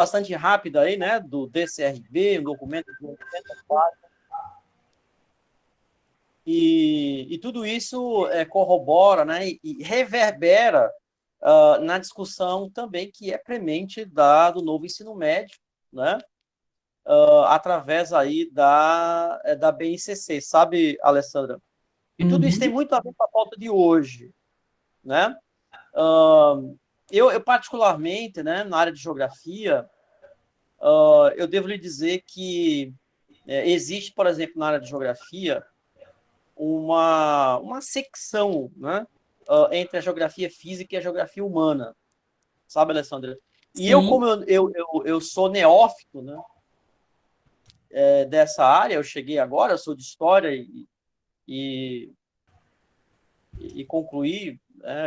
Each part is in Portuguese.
bastante rápida aí, né, do DCRB, um documento de 80 páginas, e tudo isso corrobora, né, e reverbera na discussão também que é premente do novo ensino médio, né, através aí da BNCC, sabe, Alessandra? E tudo isso tem Uhum. muito a ver com a pauta de hoje, né? Eu particularmente, né, na área de geografia, eu devo lhe dizer que existe, por exemplo, na área de geografia, uma secção, né, entre a geografia física e a geografia humana, sabe, Alessandra? E eu, Sim. como eu sou neófito, né, dessa área, eu cheguei agora, eu sou de história e, e concluí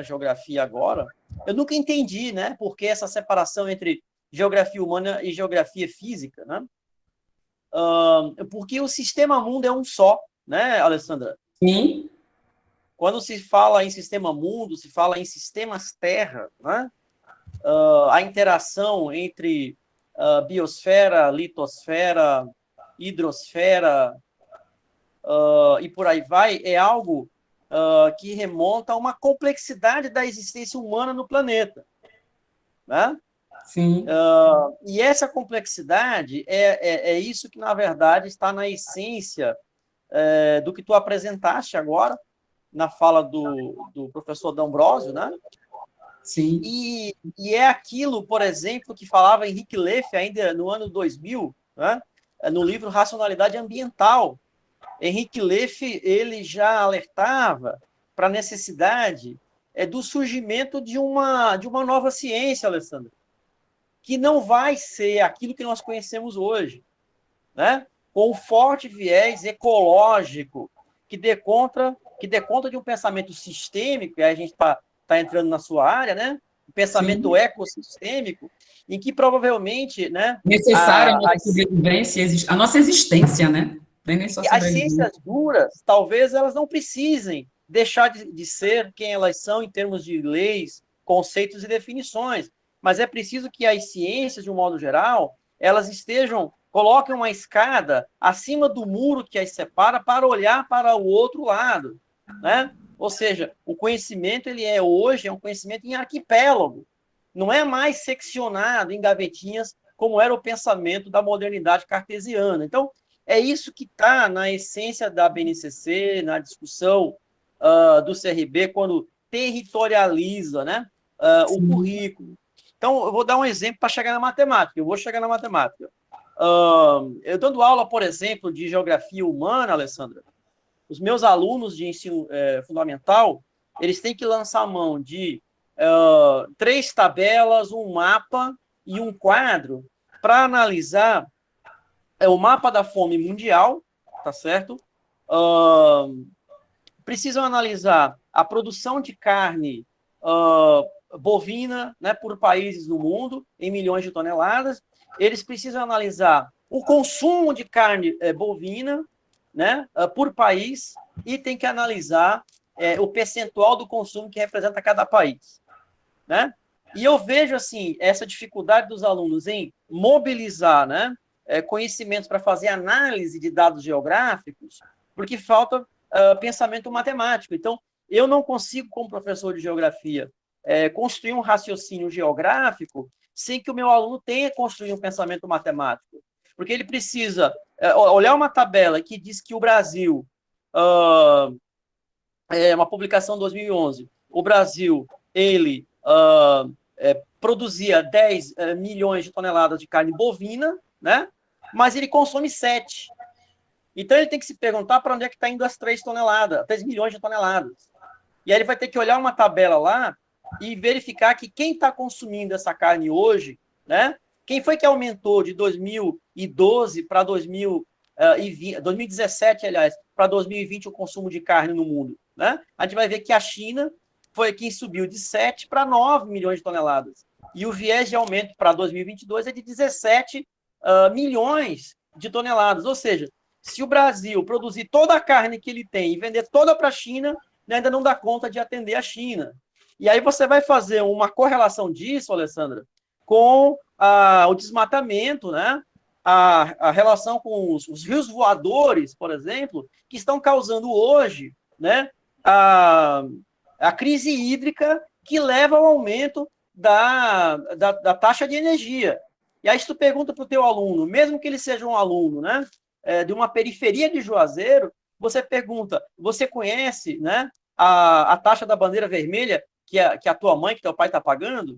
geografia agora, eu nunca entendi, né, por que essa separação entre geografia humana e geografia física, né? Porque o sistema mundo é um só, né, Alessandra? Sim. Quando se fala em sistema mundo, se fala em sistemas terra, né? A interação entre biosfera, litosfera, hidrosfera e por aí vai, é algo que remonta a uma complexidade da existência humana no planeta, né? Sim. E essa complexidade é isso que, na verdade, está na essência do que tu apresentaste agora, na fala do professor D'Ambrosio, né? Sim. E é aquilo, por exemplo, que falava Henrique Leffe ainda no ano 2000, né? No livro Racionalidade Ambiental. Henrique Leffe ele já alertava para a necessidade do surgimento de uma nova ciência, Alessandra, que não vai ser aquilo que nós conhecemos hoje, né? Com um forte viés ecológico que dê conta de um pensamento sistêmico, e aí a gente está entrando na sua área, né? Um pensamento Sim. ecossistêmico, em que provavelmente, né, Necessária a a, nossa as, sobrevivência, a nossa existência, né? Nem só as sobrevivência. ciências duras, talvez elas não precisem deixar de ser quem elas são em termos de leis, conceitos e definições, mas é preciso que as ciências, de um modo geral, elas coloquem uma escada acima do muro que as separa para olhar para o outro lado, né? Ou seja, o conhecimento ele hoje um conhecimento em arquipélago, não é mais seccionado em gavetinhas como era o pensamento da modernidade cartesiana. Então, é isso que está na essência da BNCC, na discussão do CRB, quando territorializa, né, o Sim. currículo. Então, eu vou dar um exemplo para chegar na matemática. Eu vou chegar na matemática. Eu dando aula, por exemplo, de geografia humana, Alessandra, os meus alunos de ensino fundamental, eles têm que lançar a mão de 3 tabelas, um mapa e um quadro para analisar o mapa da fome mundial, tá certo? Uh, Precisam analisar a produção de carne bovina, né, por países no mundo, em milhões de toneladas. Eles precisam analisar o consumo de carne bovina, né, por país, e tem que analisar o percentual do consumo que representa cada país, né? E eu vejo assim essa dificuldade dos alunos em mobilizar, né, conhecimentos para fazer análise de dados geográficos, porque falta pensamento matemático. Então, eu não consigo, como professor de geografia, construir um raciocínio geográfico sem que o meu aluno tenha construído um pensamento matemático, porque ele precisa olhar uma tabela que diz que o Brasil uma publicação de 2011. O Brasil, ele produzia 10 milhões de toneladas de carne bovina, né? Mas ele consome 7. Então ele tem que se perguntar para onde é que está indo as 3 toneladas, 3 milhões de toneladas. E aí ele vai ter que olhar uma tabela lá e verificar que quem está consumindo essa carne hoje, né? Quem foi que aumentou de 2012 para 2017, aliás, para 2020 o consumo de carne no mundo, né? A gente vai ver que a China foi quem subiu de 7 para 9 milhões de toneladas. E o viés de aumento para 2022 é de 17 milhões de toneladas. Ou seja, se o Brasil produzir toda a carne que ele tem e vender toda para a China, ainda não dá conta de atender a China. E aí você vai fazer uma correlação disso, Alessandra, com o desmatamento, né? A relação com os rios voadores, por exemplo, que estão causando hoje, né, a crise hídrica que leva ao aumento da taxa de energia. E aí, se tu pergunta para o teu aluno, mesmo que ele seja um aluno, né, de uma periferia de Juazeiro, você pergunta, você conhece, né, a taxa da bandeira vermelha que a tua mãe, que teu pai está pagando?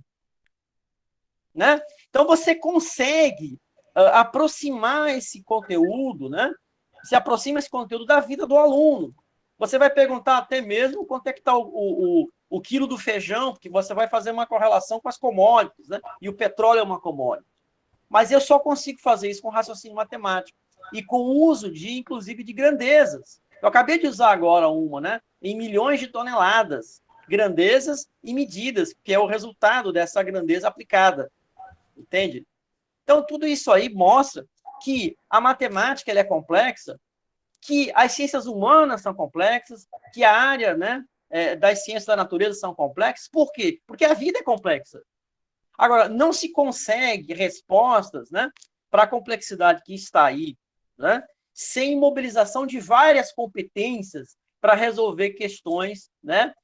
Né? Então, você consegue aproximar esse conteúdo, né? Se aproxima esse conteúdo da vida do aluno. Você vai perguntar até mesmo quanto é que está o quilo do feijão, porque você vai fazer uma correlação com as commodities, né? E o petróleo é uma commodity. Mas eu só consigo fazer isso com raciocínio matemático e com o uso, inclusive, de grandezas. Eu acabei de usar agora uma, né? Em milhões de toneladas. Grandezas e medidas, que é o resultado dessa grandeza aplicada. Entende? Então, tudo isso aí mostra que a matemática ela é complexa, que as ciências humanas são complexas, que a área, né, das ciências da natureza são complexas. Por quê? Porque a vida é complexa. Agora, não se consegue respostas, né, para a complexidade que está aí, né, sem mobilização de várias competências para resolver questões, né,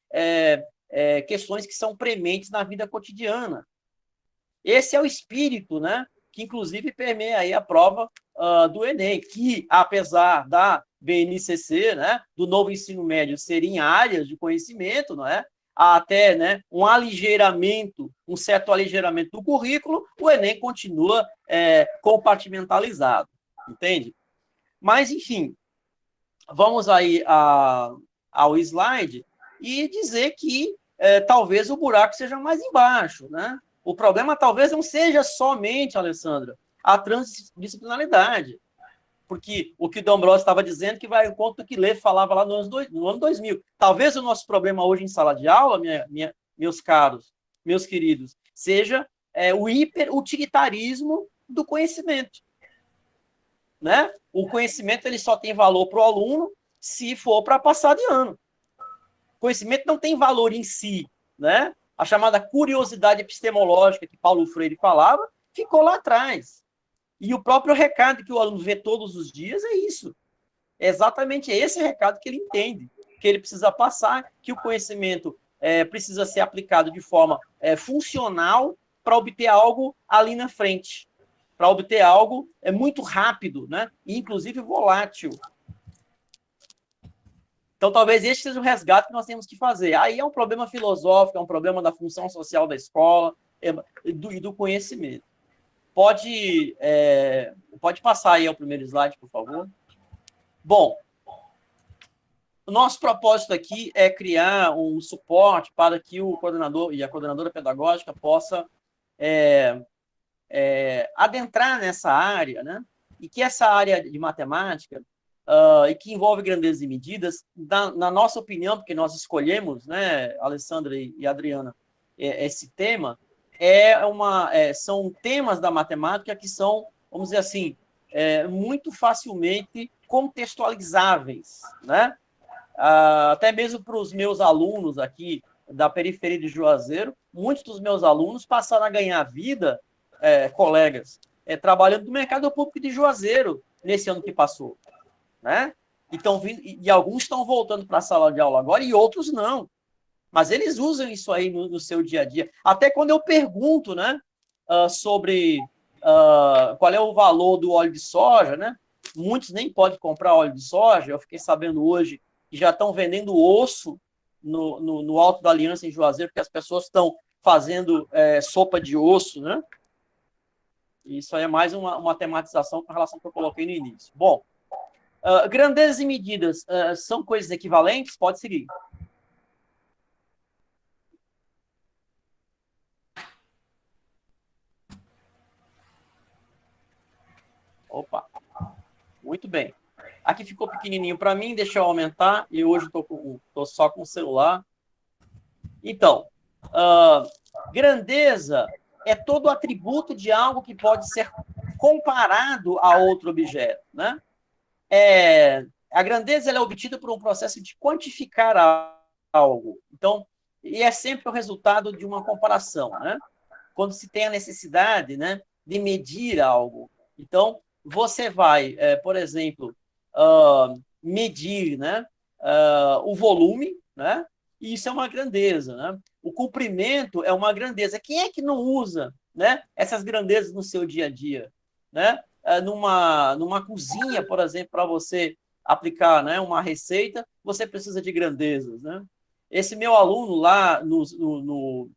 questões que são prementes na vida cotidiana. Esse é o espírito, né, que inclusive permeia aí a prova do Enem, que apesar da BNCC, né, do novo ensino médio serem áreas de conhecimento, não é? Há até, né, um certo aligeiramento do currículo, o Enem continua compartimentalizado, entende? Mas, enfim, vamos aí ao slide e dizer que talvez o buraco seja mais embaixo, né? O problema talvez não seja somente, Alessandra, a transdisciplinaridade, porque o que o Dombrowski estava dizendo que vai ao encontro do que Lê falava lá no ano 2000. Talvez o nosso problema hoje em sala de aula, meus caros, meus queridos, seja o hiperutilitarismo do conhecimento. Né? O conhecimento ele só tem valor para o aluno se for para passar de ano. O conhecimento não tem valor em si, né? A chamada curiosidade epistemológica que Paulo Freire falava ficou lá atrás. E o próprio recado que o aluno vê todos os dias é isso. É exatamente esse recado que ele entende, que ele precisa passar, que o conhecimento precisa ser aplicado de forma funcional para obter algo ali na frente, para obter algo muito rápido, né? E inclusive volátil. Então, talvez este seja o resgate que nós temos que fazer. Aí é um problema filosófico, é um problema da função social da escola e do conhecimento. Pode passar aí ao primeiro slide, por favor. Bom, o nosso propósito aqui é criar um suporte para que o coordenador e a coordenadora pedagógica possa adentrar nessa área, né? E que essa área de matemática e que envolve grandezas e medidas, na nossa opinião, porque nós escolhemos, né, Alessandra e Adriana, esse tema, são temas da matemática que são, vamos dizer assim, muito facilmente contextualizáveis, né? Até mesmo para os meus alunos aqui da periferia de Juazeiro, muitos dos meus alunos passaram a ganhar vida, colegas, trabalhando no mercado público de Juazeiro nesse ano que passou, né? Então, e alguns estão voltando para a sala de aula agora e outros não. Mas eles usam isso aí no seu dia a dia. Até quando eu pergunto, né, sobre qual é o valor do óleo de soja, né? Muitos nem podem comprar óleo de soja. Eu fiquei sabendo hoje que já estão vendendo osso no Alto da Aliança em Juazeiro, porque as pessoas estão fazendo sopa de osso, né? Isso aí é mais uma tematização com relação ao que eu coloquei no início. Bom, grandezas e medidas são coisas equivalentes? Pode seguir. Opa, muito bem. Aqui ficou pequenininho para mim, deixa eu aumentar, e hoje estou só com o celular. Então, grandeza é todo atributo de algo que pode ser comparado a outro objeto, né? A grandeza ela é obtida por um processo de quantificar algo. Então, e é sempre o resultado de uma comparação, né? quando se tem a necessidade, né, de medir algo. Então, você vai, por exemplo, medir, né, o volume, né, e isso é uma grandeza, né? O comprimento é uma grandeza. Quem é que não usa, né, essas grandezas no seu dia a dia, né? Numa cozinha, por exemplo, para você aplicar, né, uma receita, você precisa de grandezas, né? Esse meu aluno lá no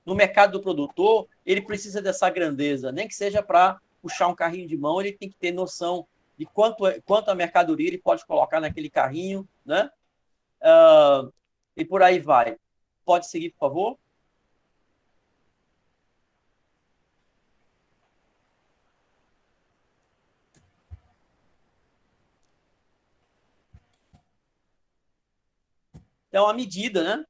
mercado do produtor, ele precisa dessa grandeza, nem que seja para puxar um carrinho de mão, ele tem que ter noção de quanto a mercadoria ele pode colocar naquele carrinho, né? E por aí vai. Pode seguir, por favor? Então, a medida, né?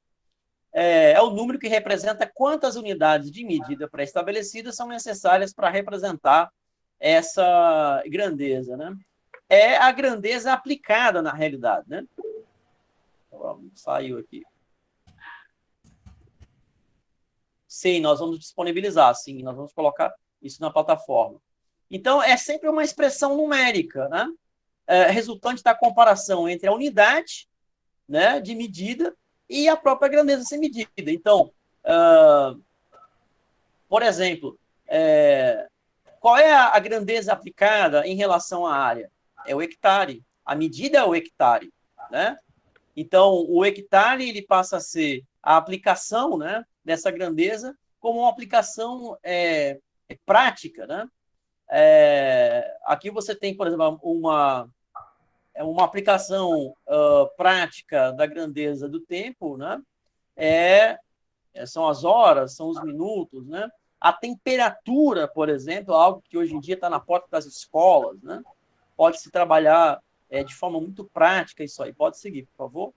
É o número que representa quantas unidades de medida pré-estabelecidas são necessárias para representar essa grandeza, né? É a grandeza aplicada na realidade, né? Saiu aqui. Sim, nós vamos disponibilizar, sim, nós vamos colocar isso na plataforma. Então, é sempre uma expressão numérica, né? Resultante da comparação entre a unidade, né, de medida e a própria grandeza ser medida. Então, por exemplo, qual é a grandeza aplicada em relação à área? É o hectare. A medida é o hectare, né? Então, o hectare ele passa a ser a aplicação, né, dessa grandeza como uma aplicação prática, né? Aqui você tem, por exemplo, uma aplicação prática da grandeza do tempo, né? São as horas, são os minutos, né? A temperatura, por exemplo, algo que hoje em dia está na porta das escolas, né? Pode-se trabalhar de forma muito prática isso aí. Pode seguir, por favor.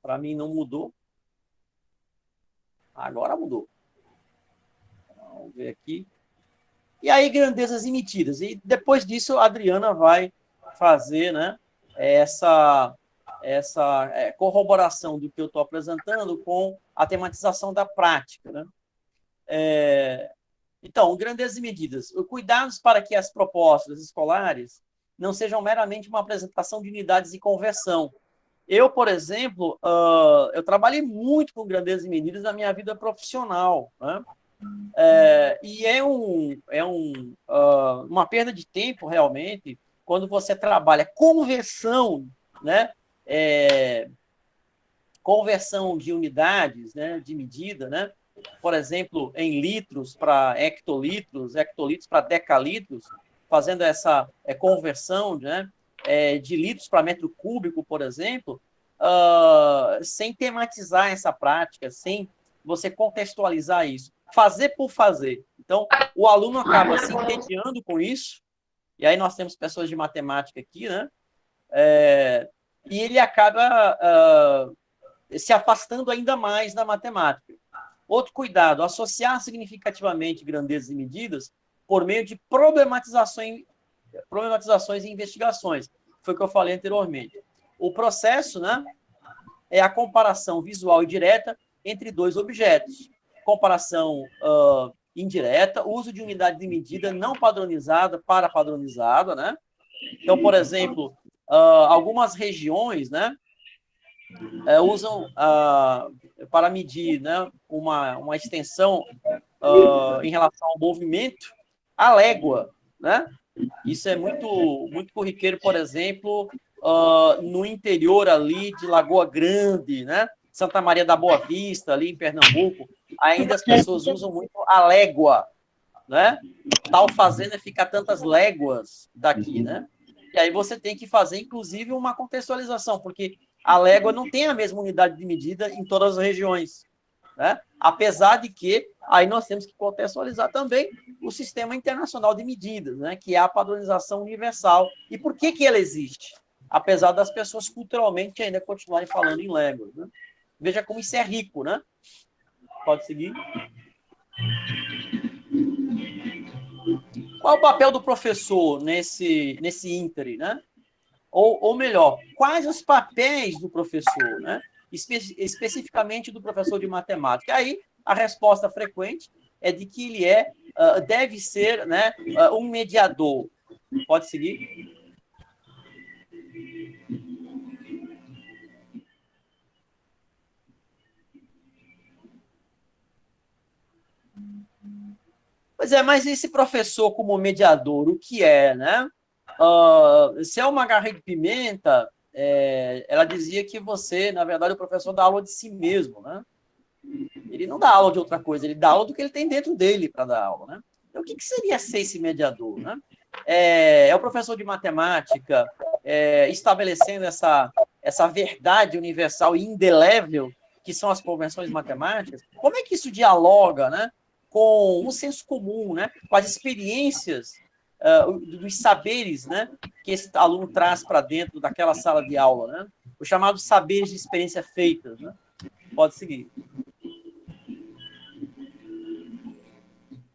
Para mim não mudou. Agora mudou. Vamos ver aqui. E aí, grandezas emitidas. E depois disso, a Adriana vai fazer, né, essa corroboração do que eu estou apresentando com a tematização da prática, né? Então, grandezas e medidas. Cuidados para que as propostas escolares não sejam meramente uma apresentação de unidades de conversão. Eu, por exemplo, eu trabalhei muito com grandezas e medidas na minha vida profissional, né? E uma perda de tempo, realmente, quando você trabalha conversão, né? Conversão de unidades, né? De medida, né? Por exemplo, em litros para hectolitros, hectolitros para decalitros, fazendo essa conversão, né? De litros para metro cúbico, por exemplo, sem tematizar essa prática, sem você contextualizar isso. Fazer por fazer. Então, o aluno acaba se entediando com isso, e aí nós temos pessoas de matemática aqui, né? E ele acaba se afastando ainda mais da matemática. Outro cuidado, associar significativamente grandezas e medidas por meio de problematizações e investigações. Foi o que eu falei anteriormente. O processo, né, é a comparação visual e direta entre dois objetos. Comparação indireta, uso de unidade de medida não padronizada para padronizada, né? Então, por exemplo, algumas regiões, né, usam para medir, né, uma extensão em relação ao movimento a légua, né? Isso é muito, muito corriqueiro, por exemplo, no interior ali de Lagoa Grande, né? Santa Maria da Boa Vista, ali em Pernambuco, ainda as pessoas usam muito a légua, né? Tal fazenda fica a tantas léguas daqui, né? E aí você tem que fazer, inclusive, uma contextualização, porque a légua não tem a mesma unidade de medida em todas as regiões, né? Apesar de que aí nós temos que contextualizar também o Sistema Internacional de Medidas, né? Que é a padronização universal. E por que ela existe? Apesar das pessoas culturalmente ainda continuarem falando em léguas, né? Veja como isso é rico, né? Pode seguir. Qual é o papel do professor nesse ínterim, né? ou melhor, quais os papéis do professor, né? Especificamente do professor de matemática. Aí, a resposta frequente é de que ele deve ser, né, um mediador. Pode seguir? Pois é, mas esse professor como mediador, o que é, né? Se é uma Margarida Pimenta, ela dizia que você, na verdade, o professor dá aula de si mesmo, né? Ele não dá aula de outra coisa, ele dá aula do que ele tem dentro dele para dar aula, né? Então, o que seria ser esse mediador, né? É o professor de matemática estabelecendo essa verdade universal e indelével que são as convenções matemáticas. Como é que isso dialoga, né, com o senso comum, né, com as experiências dos saberes, né, que esse aluno traz para dentro daquela sala de aula, né? Os chamados saberes de experiência feitas, né? Pode seguir.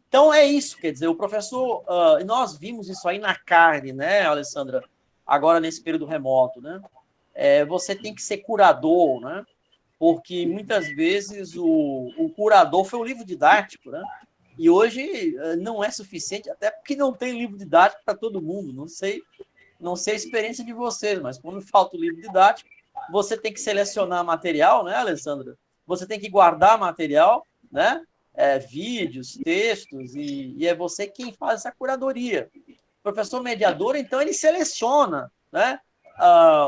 Então, é isso, quer dizer, o professor, nós vimos isso aí na carne, né, Alessandra, agora nesse período remoto, né? Você tem que ser curador, né? Porque muitas vezes o curador foi o livro didático, né? E hoje não é suficiente, até porque não tem livro didático para todo mundo. Não sei a experiência de vocês, mas quando falta o livro didático, você tem que selecionar material, né, Alessandra? Você tem que guardar material, né? Vídeos, textos, e é você quem faz essa curadoria. O professor mediador, então, ele seleciona, né,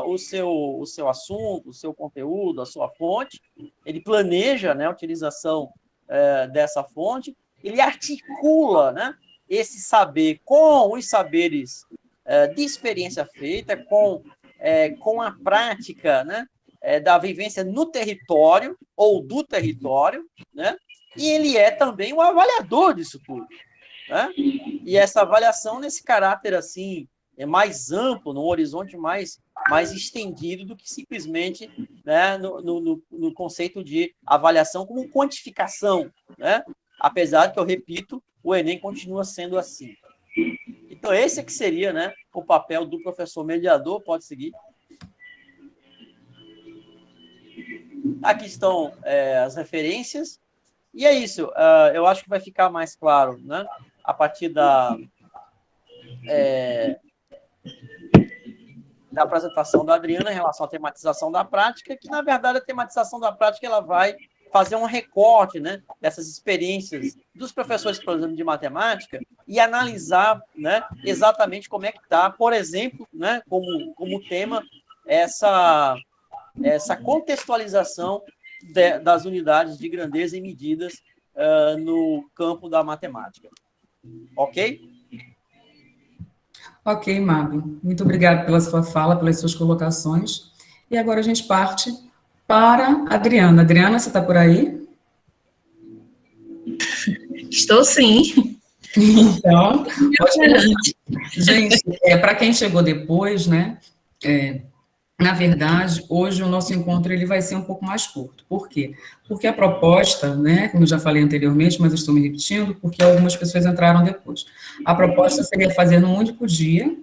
o seu assunto, o seu conteúdo, a sua fonte, ele planeja, né, a utilização dessa fonte, ele articula, né, esse saber com os saberes de experiência feita, com a prática, né, da vivência no território ou do território, né, e ele é também o avaliador disso tudo, né? E essa avaliação nesse caráter assim é mais amplo, num horizonte mais estendido do que simplesmente, né, no conceito de avaliação como quantificação, né? Apesar que, eu repito, o Enem continua sendo assim. Então, esse é que seria, né, o papel do professor mediador. Pode seguir. Aqui estão as referências. E é isso, eu acho que vai ficar mais claro, né, a partir da apresentação da Adriana em relação à tematização da prática, que, na verdade, a tematização da prática ela vai fazer um recorte, né, dessas experiências dos professores, por exemplo, de matemática e analisar, né, exatamente como é que está, por exemplo, né, como tema, essa contextualização das unidades de grandeza e medidas no campo da matemática. Ok? Ok, Mago. Muito obrigada pela sua fala, pelas suas colocações. E agora a gente parte para a Adriana. Adriana, você está por aí? Estou sim. Então, pode começar. Gente, para quem chegou depois, né, na verdade, hoje o nosso encontro ele vai ser um pouco mais curto. Por quê? Porque a proposta, né, como eu já falei anteriormente, mas estou me repetindo, porque algumas pessoas entraram depois. A proposta seria fazer num único dia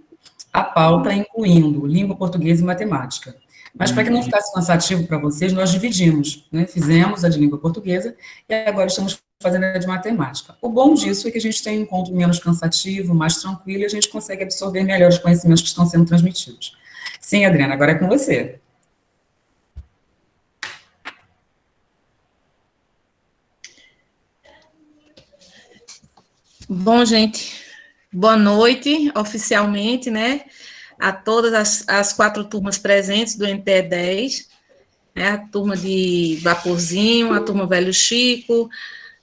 a pauta incluindo língua portuguesa e matemática. Mas para que não ficasse cansativo para vocês, nós dividimos, né? Fizemos a de língua portuguesa e agora estamos fazendo a de matemática. O bom disso é que a gente tem um encontro menos cansativo, mais tranquilo, e a gente consegue absorver melhor os conhecimentos que estão sendo transmitidos. Sim, Adriana, agora é com você. Bom, gente, boa noite, oficialmente, né, a todas as 4 turmas presentes do NTE 10, né, a turma de Vaporzinho, a turma Velho Chico,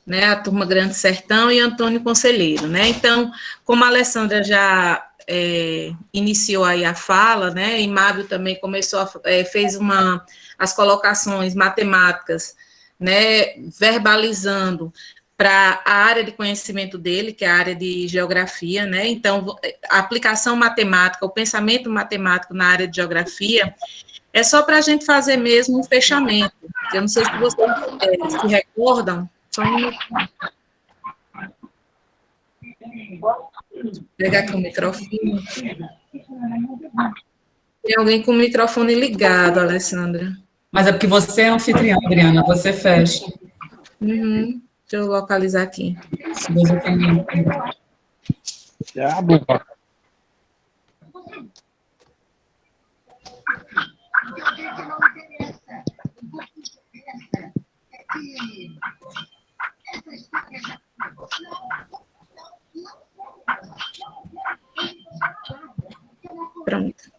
né, a turma Grande Sertão e Antônio Conselheiro, né. Então, como a Alessandra já iniciou aí a fala, né, e Mábio também fez as colocações matemáticas, né, verbalizando para a área de conhecimento dele, que é a área de geografia, né, então, a aplicação matemática, o pensamento matemático na área de geografia, é só para a gente fazer mesmo um fechamento. Eu não sei se vocês se recordam, só um minutinho. Vou pegar aqui o microfone. Tem alguém com o microfone ligado, Alessandra. Mas é porque você é anfitriã, Adriana, você fecha. Uhum. Deixa eu localizar aqui. Se você tem... Pronto.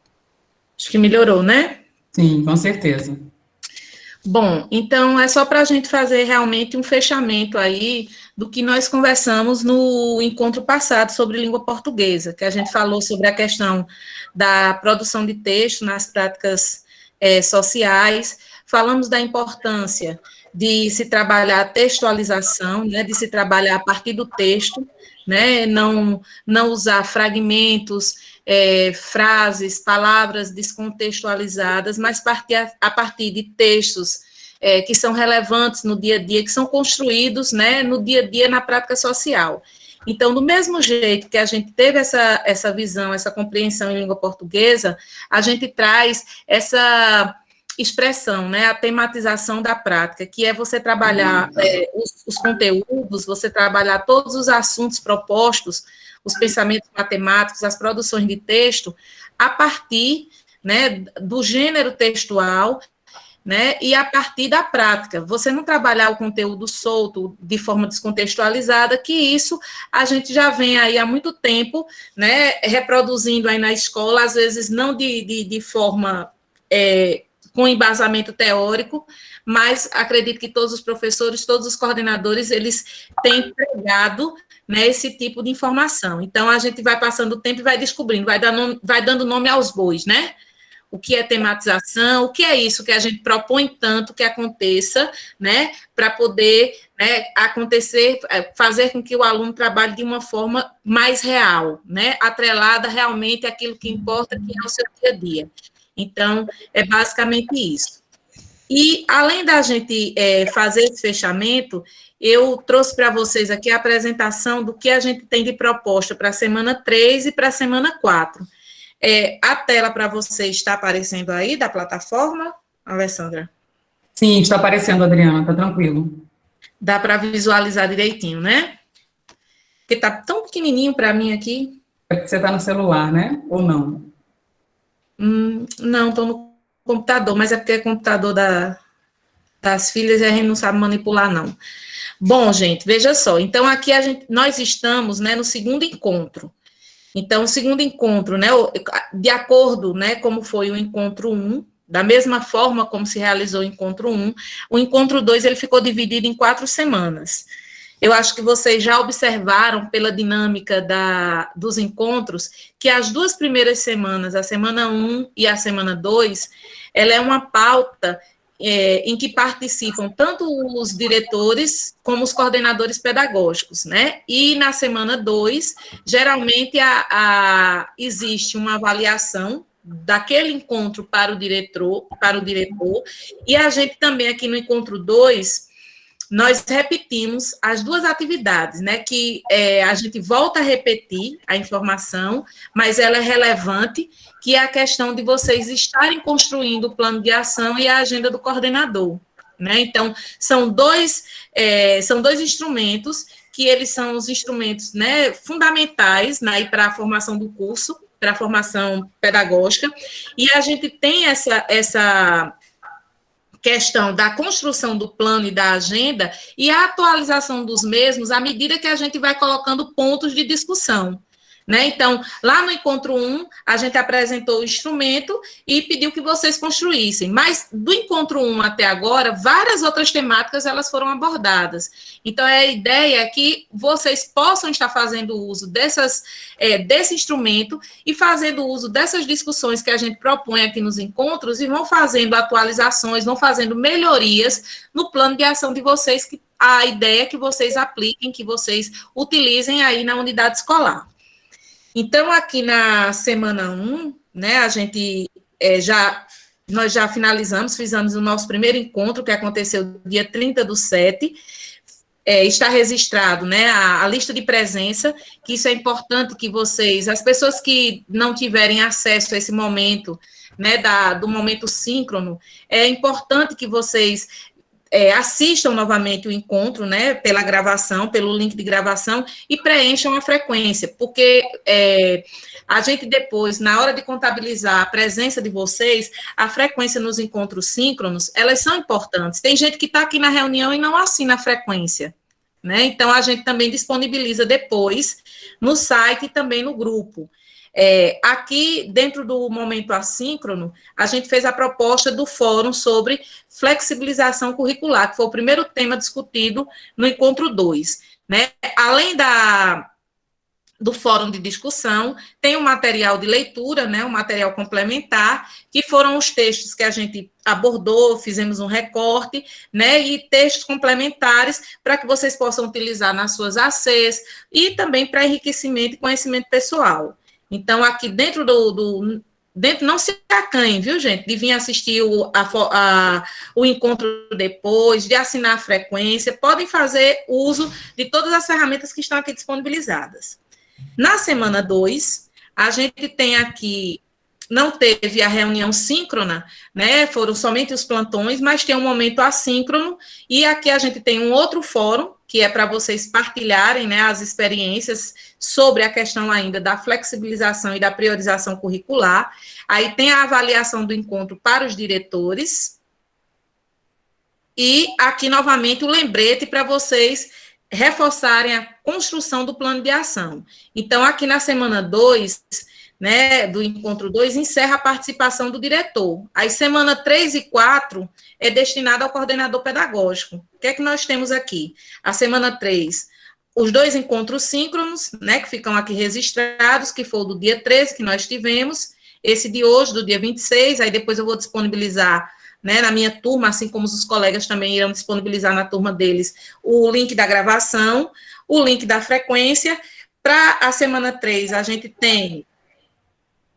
Acho que melhorou, né? Sim, com certeza. Bom, então é só para a gente fazer realmente um fechamento aí do que nós conversamos no encontro passado sobre língua portuguesa, que a gente falou sobre a questão da produção de texto nas práticas sociais, falamos da importância de se trabalhar a textualização, né, de se trabalhar a partir do texto, né, não usar fragmentos, frases, palavras descontextualizadas, mas a partir de textos que são relevantes no dia a dia, que são construídos, né, no dia a dia na prática social. Então, do mesmo jeito que a gente teve essa visão, essa compreensão em língua portuguesa, a gente traz essa expressão, né, a tematização da prática, que é você trabalhar os conteúdos, você trabalhar todos os assuntos propostos, os pensamentos matemáticos, as produções de texto, a partir, né, do gênero textual, né, e a partir da prática. Você não trabalhar o conteúdo solto de forma descontextualizada, que isso a gente já vem aí há muito tempo, né, reproduzindo aí na escola, às vezes não de forma com embasamento teórico, mas acredito que todos os professores, todos os coordenadores, eles têm pregado, né, esse tipo de informação. Então, a gente vai passando o tempo e vai descobrindo, vai dando nome aos bois, né? O que é tematização, o que é isso que a gente propõe tanto que aconteça, né, para poder, né, acontecer, fazer com que o aluno trabalhe de uma forma mais real, né, atrelada realmente àquilo que importa, que é o seu dia a dia. Então, é basicamente isso. E, além da gente fazer esse fechamento, eu trouxe para vocês aqui a apresentação do que a gente tem de proposta para a semana 3 e para a semana 4. A tela para vocês está aparecendo aí da plataforma, Alessandra? Sim, está aparecendo, Adriana, está tranquilo. Dá para visualizar direitinho, né? Porque está tão pequenininho para mim aqui. É porque você está no celular, né? Ou não? Não, estou no computador, mas é porque é computador das filhas e a gente não sabe manipular, não. Bom, gente, veja só. Então, aqui nós estamos, né, no segundo encontro. Então, o segundo encontro, né, de acordo, né, como foi o encontro 1, da mesma forma como se realizou o encontro 1, o encontro 2, ele ficou dividido em 4 semanas. Eu acho que vocês já observaram pela dinâmica dos encontros que as 2 primeiras semanas, a semana 1 e a semana 2, ela é uma pauta em que participam tanto os diretores como os coordenadores pedagógicos, né? E na semana 2, geralmente existe uma avaliação daquele encontro para o diretor, e a gente também aqui no encontro 2, nós repetimos as 2 atividades, né, que a gente volta a repetir a informação, mas ela é relevante, que é a questão de vocês estarem construindo o plano de ação e a agenda do coordenador, né? Então, são dois instrumentos, que eles são os instrumentos, né, fundamentais, né, para a formação do curso, para a formação pedagógica, e a gente tem essa questão da construção do plano e da agenda e a atualização dos mesmos à medida que a gente vai colocando pontos de discussão, né? Então, lá no encontro 1, a gente apresentou o instrumento e pediu que vocês construíssem, mas do encontro 1 até agora, várias outras temáticas elas foram abordadas. Então, a ideia é que vocês possam estar fazendo uso desse instrumento e fazendo uso dessas discussões que a gente propõe aqui nos encontros e vão fazendo atualizações, vão fazendo melhorias no plano de ação de vocês, que a ideia é que vocês apliquem, que vocês utilizem aí na unidade escolar. Então, aqui na semana 1, né, nós já fizemos o nosso primeiro encontro, que aconteceu dia 30/7, está registrado, né, a lista de presença, que isso é importante que as pessoas que não tiverem acesso a esse momento, né, do momento síncrono, é importante que vocês assistam novamente o encontro, né, pela gravação, pelo link de gravação, e preencham a frequência, porque a gente depois, na hora de contabilizar a presença de vocês, a frequência nos encontros síncronos, elas são importantes. Tem gente que está aqui na reunião e não assina a frequência, né? Então, a gente também disponibiliza depois no site e também no grupo. Aqui, dentro do momento assíncrono, a gente fez a proposta do fórum sobre flexibilização curricular, que foi o primeiro tema discutido no encontro 2, né? Além do fórum de discussão, tem um material de leitura, né, um material complementar, que foram os textos que a gente abordou, fizemos um recorte, né, e textos complementares para que vocês possam utilizar nas suas ACs e também para enriquecimento e conhecimento pessoal. Então, aqui dentro dentro, não se acanhem, viu, gente, de vir assistir o encontro depois, de assinar a frequência, podem fazer uso de todas as ferramentas que estão aqui disponibilizadas. Na semana 2, a gente tem aqui, não teve a reunião síncrona, né, foram somente os plantões, mas tem um momento assíncrono, e aqui a gente tem um outro fórum, que é para vocês partilharem, né, as experiências sobre a questão ainda da flexibilização e da priorização curricular. Aí tem a avaliação do encontro para os diretores, e aqui, novamente, o lembrete para vocês reforçarem a construção do plano de ação. Então, aqui na semana 2, né, do encontro 2, encerra a participação do diretor. Aí, semana 3 e 4 é destinada ao coordenador pedagógico. O que é que nós temos aqui? A semana 3, os 2 encontros síncronos, né, que ficam aqui registrados, que foi o do dia 13, que nós tivemos, esse de hoje, do dia 26, aí depois eu vou disponibilizar, né, na minha turma, assim como os colegas também irão disponibilizar na turma deles, o link da gravação, o link da frequência. Para a semana 3, a gente tem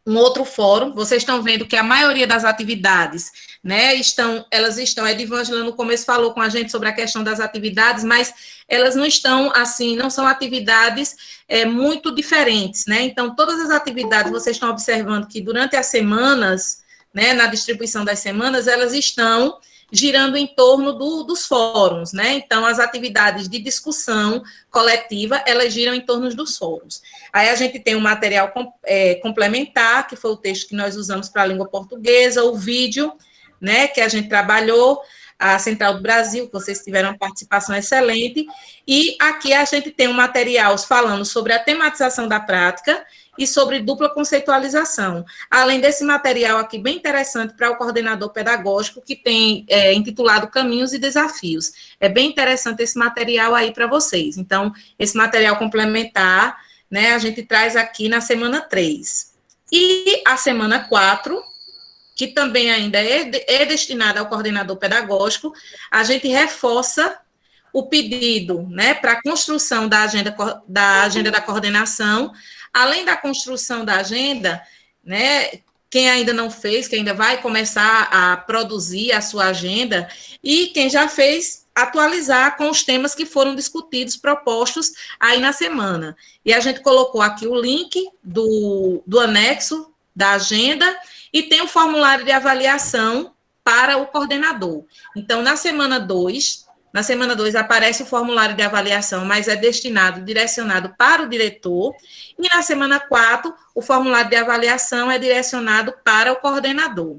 um outro fórum. Vocês estão vendo que a maioria das atividades, né, elas estão, a Edivângela no começo falou com a gente sobre a questão das atividades, mas elas não estão, assim, não são atividades muito diferentes, né, então todas as atividades, vocês estão observando que durante as semanas, né, na distribuição das semanas, elas estão girando em torno dos fóruns, né? Então, as atividades de discussão coletiva, elas giram em torno dos fóruns. Aí a gente tem um material complementar, que foi o texto que nós usamos para a língua portuguesa, o vídeo, né, que a gente trabalhou, a Central do Brasil, que vocês tiveram uma participação excelente, e aqui a gente tem um material falando sobre a tematização da prática e sobre dupla conceitualização. Além desse material aqui bem interessante para o coordenador pedagógico, que tem intitulado Caminhos e Desafios. É bem interessante esse material aí para vocês. Então, esse material complementar, né, a gente traz aqui na semana 3. E a semana 4, que também ainda é destinada ao coordenador pedagógico, a gente reforça o pedido, né, para a construção da agenda da coordenação. Além da construção da agenda, né, quem ainda não fez, quem ainda vai começar a produzir a sua agenda, e quem já fez, atualizar com os temas que foram discutidos, propostos aí na semana. E a gente colocou aqui o link do anexo da agenda, e tem o formulário de avaliação para o coordenador. Então, na semana 2 aparece o formulário de avaliação, mas é direcionado para o diretor, e na semana 4, o formulário de avaliação é direcionado para o coordenador.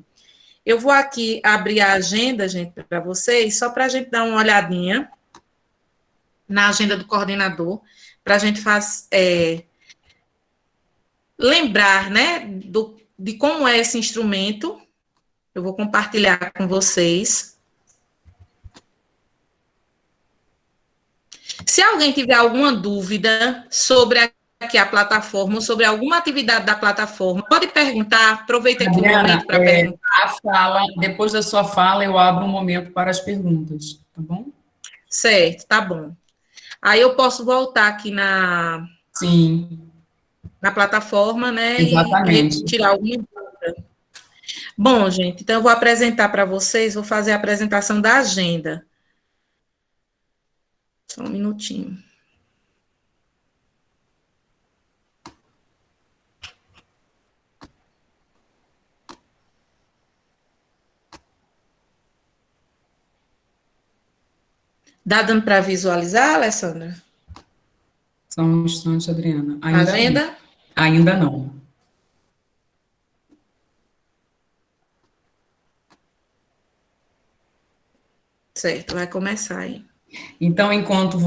Eu vou aqui abrir a agenda, gente, para vocês, só para a gente dar uma olhadinha na agenda do coordenador, para a gente lembrar, né, de como é esse instrumento. Eu vou compartilhar com vocês. Se alguém tiver alguma dúvida sobre aqui a plataforma, sobre alguma atividade da plataforma, pode perguntar, aproveita aqui o momento para perguntar. Depois da sua fala, eu abro um momento para as perguntas, tá bom? Certo, tá bom. Aí eu posso voltar aqui na plataforma, né? Exatamente. E tirar alguma dúvida. Bom, gente, então eu vou apresentar para vocês, vou fazer a apresentação da agenda. Só um minutinho. Dá dando para visualizar, Alessandra? Só um instante, Adriana. Ainda? Ainda não. Certo, vai começar aí. Então, enquanto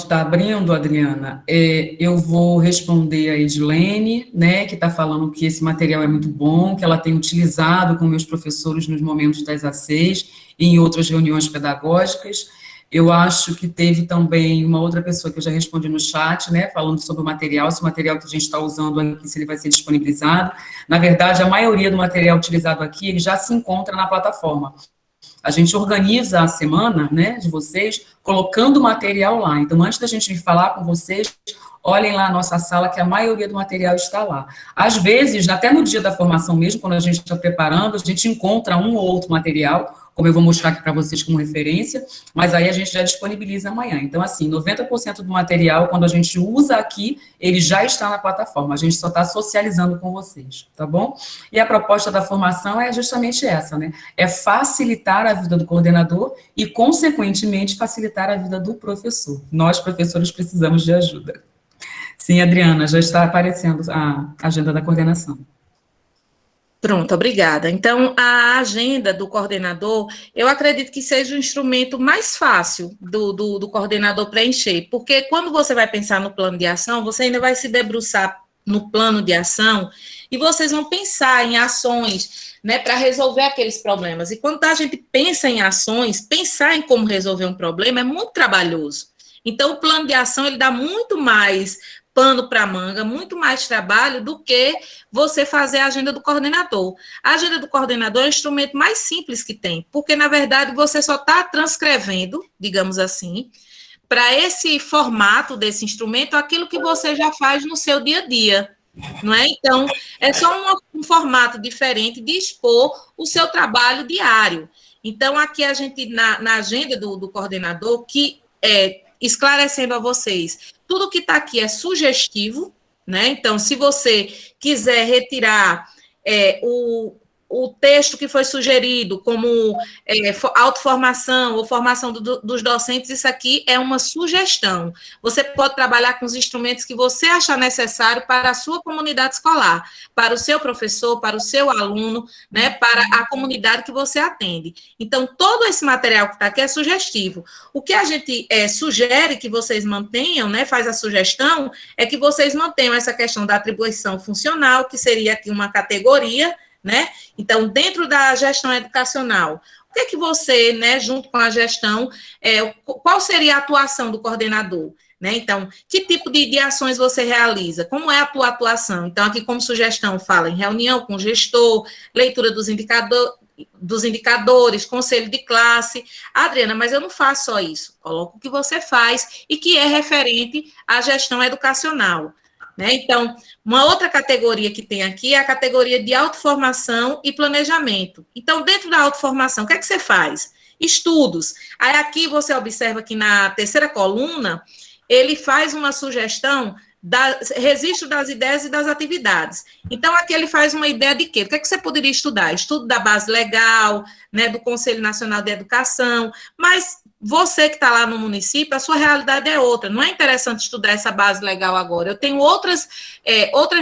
está abrindo, Adriana, eu vou responder a Edilene, né, que está falando que esse material é muito bom, que ela tem utilizado com meus professores nos momentos das A6 e em outras reuniões pedagógicas. Eu acho que teve também uma outra pessoa que eu já respondi no chat, né, falando sobre o material, se o material que a gente está usando aqui, se ele vai ser disponibilizado. Na verdade, a maioria do material utilizado aqui, ele já se encontra na plataforma. A gente organiza a semana, né, de vocês, colocando o material lá. Então, antes da gente vir falar com vocês, olhem lá a nossa sala, que a maioria do material está lá. Às vezes, até no dia da formação mesmo, quando a gente está preparando, a gente encontra um ou outro material, como eu vou mostrar aqui para vocês como referência, mas aí a gente já disponibiliza amanhã. Então, assim, 90% do material, quando a gente usa aqui, ele já está na plataforma, a gente só está socializando com vocês, tá bom? E a proposta da formação é justamente essa, né? É facilitar a vida do coordenador e, consequentemente, facilitar a vida do professor. Nós, professores, precisamos de ajuda. Sim, Adriana, já está aparecendo a agenda da coordenação. Pronto, obrigada. Então, a agenda do coordenador, eu acredito que seja o instrumento mais fácil do coordenador preencher, porque quando você vai pensar no plano de ação, você ainda vai se debruçar no plano de ação e vocês vão pensar em ações, né, para resolver aqueles problemas. E quando a gente pensa em ações, pensar em como resolver um problema é muito trabalhoso. Então, o plano de ação, ele dá muito mais pano para manga, muito mais trabalho do que você fazer a agenda do coordenador. A agenda do coordenador é o instrumento mais simples que tem, porque, na verdade, você só está transcrevendo, digamos assim, para esse formato desse instrumento, aquilo que você já faz no seu dia a dia, não é? Então, é só um formato diferente de expor o seu trabalho diário. Então, aqui a gente, na agenda do coordenador, que esclarecendo a vocês, tudo que está aqui é sugestivo, né? Então, se você quiser retirar o texto que foi sugerido como autoformação ou formação dos docentes, isso aqui é uma sugestão. Você pode trabalhar com os instrumentos que você achar necessário para a sua comunidade escolar, para o seu professor, para o seu aluno, né, para a comunidade que você atende. Então, todo esse material que está aqui é sugestivo. O que a gente sugere que vocês mantenham, né, faz a sugestão, é que vocês mantenham essa questão da atribuição funcional, que seria aqui uma categoria, né? Então, dentro da gestão educacional, o que é que você, né, junto com a gestão, qual seria a atuação do coordenador? Né? Então, que tipo de ações você realiza? Como é a tua atuação? Então, aqui como sugestão, fala em reunião com o gestor, leitura dos indicadores, conselho de classe. Adriana, mas eu não faço só isso. Coloca o que você faz e que é referente à gestão educacional. Né? Então, uma outra categoria que tem aqui é a categoria de autoformação e planejamento. Então, dentro da autoformação, o que é que você faz? Estudos. Aí aqui você observa que na terceira coluna, ele faz uma sugestão registro das ideias e das atividades. Então, aqui ele faz uma ideia de quê? O que é que você poderia estudar? Estudo da base legal, né, do Conselho Nacional de Educação, mas você que está lá no município, a sua realidade é outra. Não é interessante estudar essa base legal agora. Eu tenho outras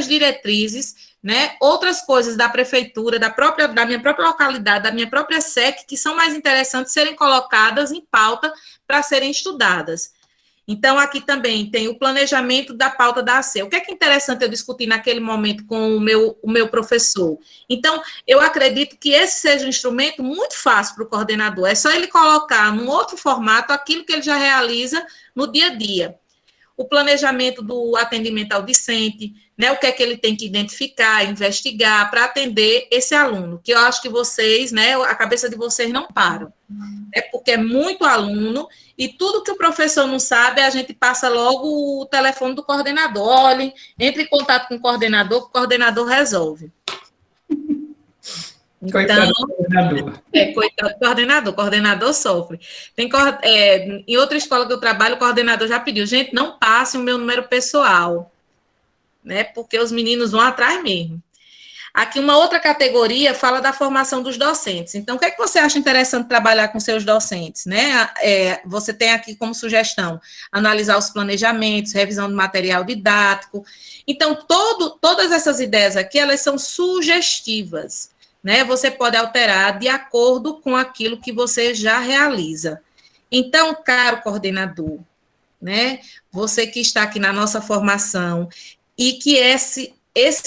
diretrizes, né, outras coisas da prefeitura, da minha própria localidade, da minha própria SEC, que são mais interessantes serem colocadas em pauta para serem estudadas. Então, aqui também tem o planejamento da pauta da AC. O que é interessante eu discutir naquele momento com o meu professor? Então, eu acredito que esse seja um instrumento muito fácil para o coordenador. É só ele colocar num outro formato aquilo que ele já realiza no dia a dia. O planejamento do atendimento ao discente, né, o que é que ele tem que identificar, investigar para atender esse aluno, que eu acho que vocês, né, a cabeça de vocês não param. É porque é muito aluno e tudo que o professor não sabe, a gente passa logo o telefone do coordenador. Olhem, entre em contato com o coordenador resolve. Coitado do coordenador. Coitado do coordenador sofre. Em outra escola que eu trabalho, o coordenador já pediu, gente, não passe o meu número pessoal, né, porque os meninos vão atrás mesmo. Aqui uma outra categoria fala da formação dos docentes. Então, o que é que você acha interessante trabalhar com seus docentes, né? Você tem aqui como sugestão analisar os planejamentos, revisão do material didático. Então, todas essas ideias aqui, elas são sugestivas, né? Você pode alterar de acordo com aquilo que você já realiza. Então, caro coordenador, né? Você que está aqui na nossa formação e que esse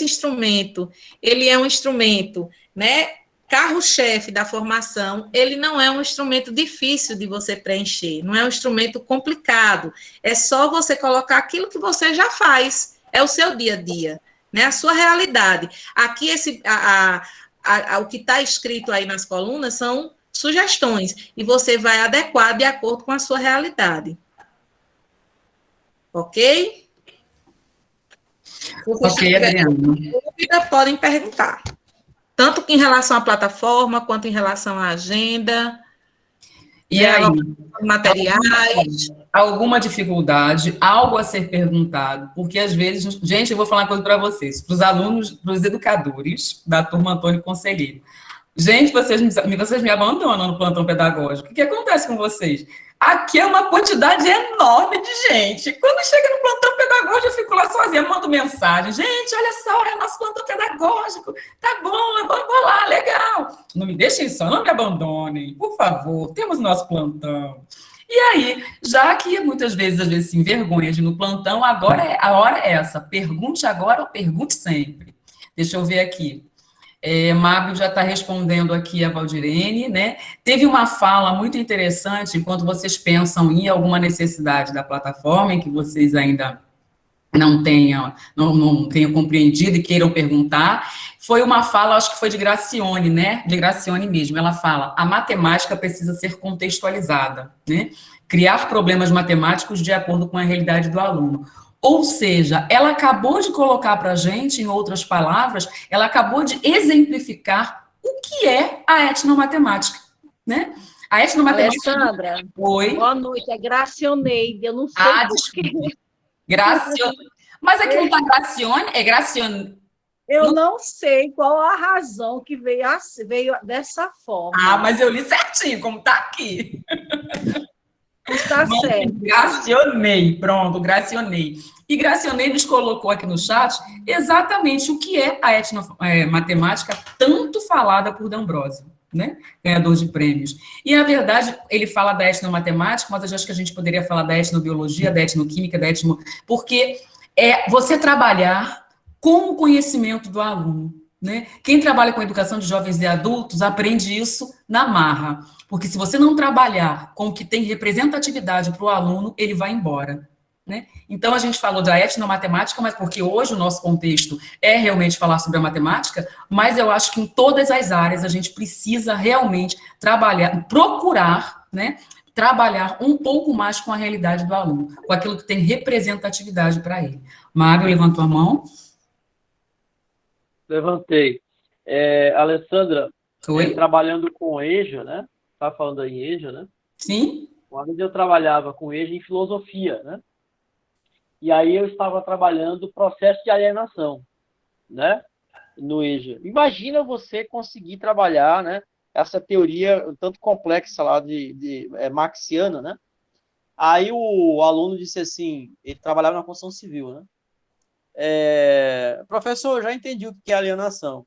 instrumento, ele é um instrumento, né, carro-chefe da formação, ele não é um instrumento difícil de você preencher, não é um instrumento complicado, é só você colocar aquilo que você já faz, é o seu dia a dia, né, a sua realidade. Aqui, o que está escrito aí nas colunas são sugestões, e você vai adequar de acordo com a sua realidade. Ok? Ok, Adriana. Dúvida, podem perguntar. Tanto em relação à plataforma, quanto em relação à agenda. E aí? Materiais. Alguma dificuldade, algo a ser perguntado, porque às vezes, gente, eu vou falar uma coisa para vocês, para os alunos, para os educadores da turma Antônio Conselheiro. Gente, vocês me abandonam no plantão pedagógico. O que acontece com vocês? Aqui é uma quantidade enorme de gente. Quando chega no plantão pedagógico, eu fico lá sozinha, mando mensagem. Gente, olha só, é nosso plantão pedagógico. Tá bom, eu vou lá, legal. Não me deixem só, não me abandonem, por favor. Temos nosso plantão. E aí, já que muitas vezes, às vezes, se envergonha de ir no plantão, agora a hora é essa. Pergunte agora ou pergunte sempre. Deixa eu ver aqui. Mábio já está respondendo aqui a Valdirene, né? Teve uma fala muito interessante, enquanto vocês pensam em alguma necessidade da plataforma, em que vocês ainda não tenham compreendido e queiram perguntar, foi uma fala, acho que foi de Gracione, né? De Gracione mesmo. Ela fala: a matemática precisa ser contextualizada, né? Criar problemas matemáticos de acordo com a realidade do aluno. Ou seja, ela acabou de colocar para a gente, em outras palavras, ela acabou de exemplificar o que é a etnomatemática, né? A etnomatemática... Alessandra, Oi? Boa noite, é Gracioneide, eu não sei porquê. Gracione. Mas aqui não está Gracione, é Gracione. Eu não sei qual a razão que veio dessa forma. Ah, mas eu li certinho, como está aqui. Está certo. Gracionei, pronto, Gracionei. E Gracionei nos colocou aqui no chat exatamente o que é a etnomatemática, tanto falada por D'Ambrosio, né? Ganhador de prêmios. E, na verdade, ele fala da etnomatemática, mas eu acho que a gente poderia falar da etnobiologia, da etnoquímica, porque é você trabalhar com o conhecimento do aluno, né? Quem trabalha com educação de jovens e adultos aprende isso na marra, porque se você não trabalhar com o que tem representatividade para o aluno, ele vai embora, né? Então, a gente falou da etnomatemática, mas porque hoje o nosso contexto é realmente falar sobre a matemática, mas eu acho que em todas as áreas a gente precisa realmente trabalhar, procurar, né, trabalhar um pouco mais com a realidade do aluno, com aquilo que tem representatividade para ele. Mário levantou a mão. Levantei. Alessandra, Oi? Trabalhando com EJA, né? Tá falando aí em EJA, né? Sim. Uma vez eu trabalhava com EJA em filosofia, né? E aí eu estava trabalhando o processo de alienação, né? No EJA. Imagina você conseguir trabalhar, né? Essa teoria tanto complexa lá de marxiana, né? Aí o aluno disse assim, ele trabalhava na construção civil, né? Professor, já entendi o que é alienação.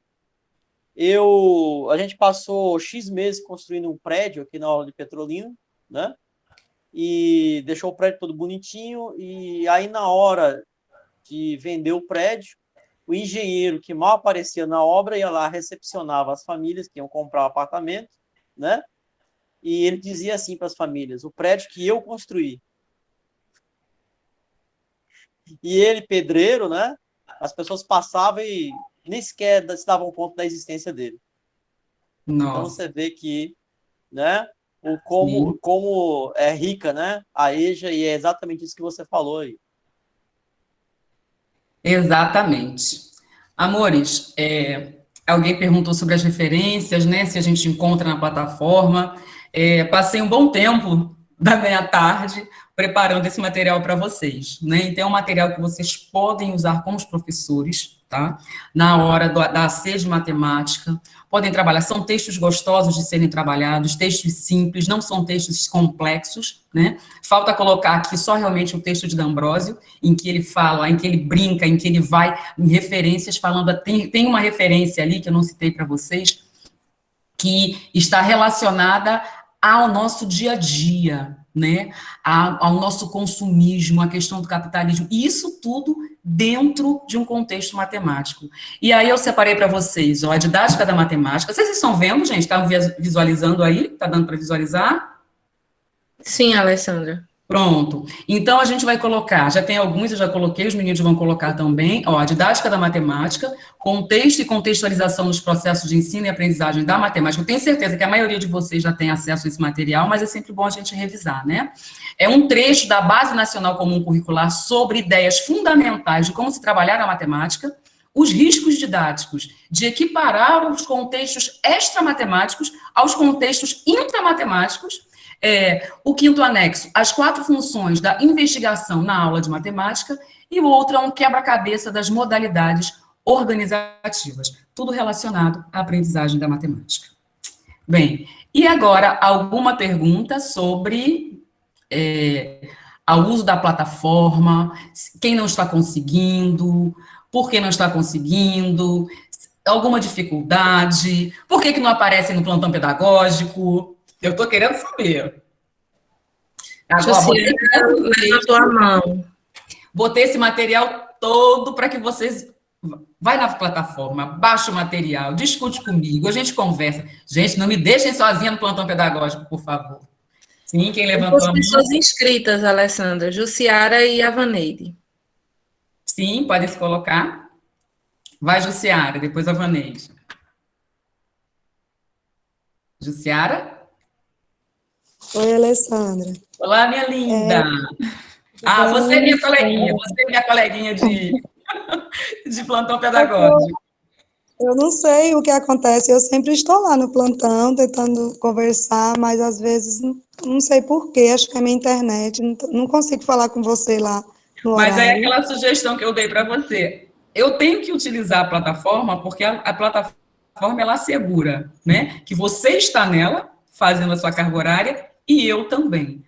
A gente passou X meses construindo um prédio aqui na aula de Petrolina, né? E deixou o prédio todo bonitinho, e aí na hora de vender o prédio, o engenheiro que mal aparecia na obra ia lá, recepcionava as famílias que iam comprar o apartamento, né? E ele dizia assim para as famílias: o prédio que eu construí. E ele, pedreiro, né? As pessoas passavam e nem sequer se davam conta da existência dele. Nossa. Então você vê que, né? Como é rica, né? A EJA, e é exatamente isso que você falou aí. Exatamente. Amores, alguém perguntou sobre as referências, né? Se a gente encontra na plataforma. Passei um bom tempo da meia-tarde, preparando esse material para vocês, né? Então, é um material que vocês podem usar com os professores, tá? Na hora da AC de matemática, podem trabalhar, são textos gostosos de serem trabalhados, textos simples, não são textos complexos, né? Falta colocar aqui só realmente o texto de D'Ambrosio, em que ele fala, em que ele brinca, em que ele vai em referências, falando, tem uma referência ali que eu não citei para vocês, que está relacionada ao nosso dia a dia, né? Ao nosso consumismo, à questão do capitalismo, e isso tudo dentro de um contexto matemático. E aí eu separei para vocês, ó, a didática da matemática. Vocês estão vendo, gente? Estão visualizando aí? Está dando para visualizar? Sim, Alessandra. Pronto. Então, a gente vai colocar, já tem alguns, eu já coloquei, os meninos vão colocar também, ó, a didática da matemática, contexto e contextualização dos processos de ensino e aprendizagem da matemática. Eu tenho certeza que a maioria de vocês já tem acesso a esse material, mas é sempre bom a gente revisar, né? É um trecho da Base Nacional Comum Curricular sobre ideias fundamentais de como se trabalhar a matemática, os riscos didáticos de equiparar os contextos extramatemáticos aos contextos intramatemáticos. O quinto anexo, as 4 funções da investigação na aula de matemática, e o outro é um quebra-cabeça das modalidades organizativas, tudo relacionado à aprendizagem da matemática. Bem, e agora alguma pergunta sobre o uso da plataforma, quem não está conseguindo, por que não está conseguindo, alguma dificuldade, por que não aparece no plantão pedagógico? Eu estou querendo saber. Agora, levantou a mão. Botei esse material todo para que vocês... Vai na plataforma, baixa o material, discute comigo, a gente conversa. Gente, não me deixem sozinha no plantão pedagógico, por favor. Sim, quem levantou a mão? As pessoas inscritas, Alessandra, Jussiara e Avaneide. Sim, podem se colocar. Vai, Jussiara, depois a Vaneide. Jussiara? Oi, Alessandra. Olá, minha linda. Você é minha coleguinha. Você é minha coleguinha de plantão pedagógico. Eu não sei o que acontece. Eu sempre estou lá no plantão, tentando conversar, mas às vezes não sei por quê. Acho que é minha internet. Não consigo falar com você lá no horário. Mas é aquela sugestão que eu dei para você. Eu tenho que utilizar a plataforma, porque a plataforma ela assegura, né, que você está nela, fazendo a sua carga horária, e eu também.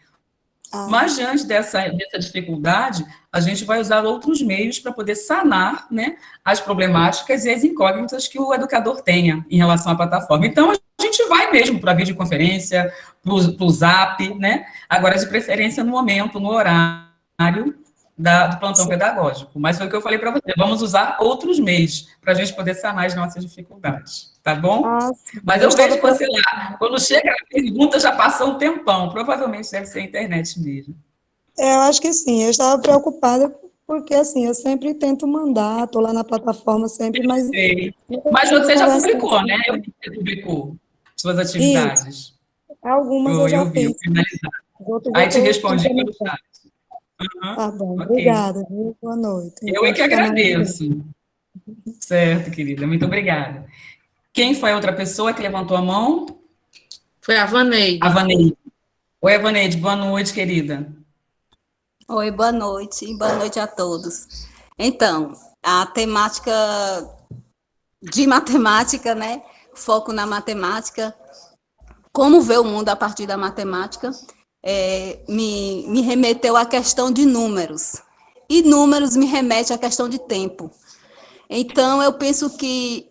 Mas, diante dessa dificuldade, a gente vai usar outros meios para poder sanar, né, as problemáticas e as incógnitas que o educador tenha em relação à plataforma. Então, a gente vai mesmo para a videoconferência, para o Zap, né? Agora, de preferência, no momento, no horário do plantão pedagógico. Mas foi o que eu falei para você, vamos usar outros meios para a gente poder sanar as nossas dificuldades, tá bom? Mas eu vejo você lá, quando chega a pergunta, já passou um tempão, provavelmente deve ser a internet mesmo. Eu acho que sim, eu estava preocupada, porque assim, eu sempre tento mandar, estou lá na plataforma sempre, mas... Mas você já publicou, né? Você publicou suas atividades. Isso. Algumas eu já fiz. Aí te respondi pelo chat. Tá bom, obrigada. Boa noite. Eu é que agradeço. Certo, querida, muito obrigada. Quem foi a outra pessoa que levantou a mão? Foi a Vaneide. A Vaneide. Oi, Vaneide, boa noite, querida. Oi, boa noite a todos. Então, a temática de matemática, né? Foco na matemática, como ver o mundo a partir da matemática, me remeteu à questão de números. E números me remete à questão de tempo. Então, eu penso que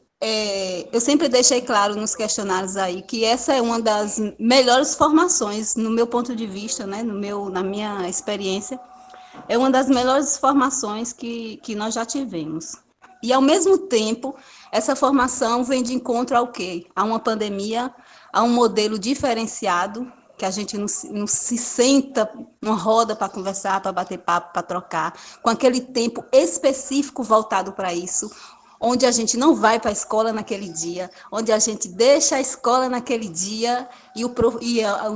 eu sempre deixei claro nos questionários aí que essa é uma das melhores formações, no meu ponto de vista, né, na minha experiência, é uma das melhores formações que nós já tivemos. E, ao mesmo tempo, essa formação vem de encontro ao quê? A uma pandemia, a um modelo diferenciado, que a gente não se senta numa roda para conversar, para bater papo, para trocar, com aquele tempo específico voltado para isso, onde a gente não vai para a escola naquele dia, onde a gente deixa a escola naquele dia e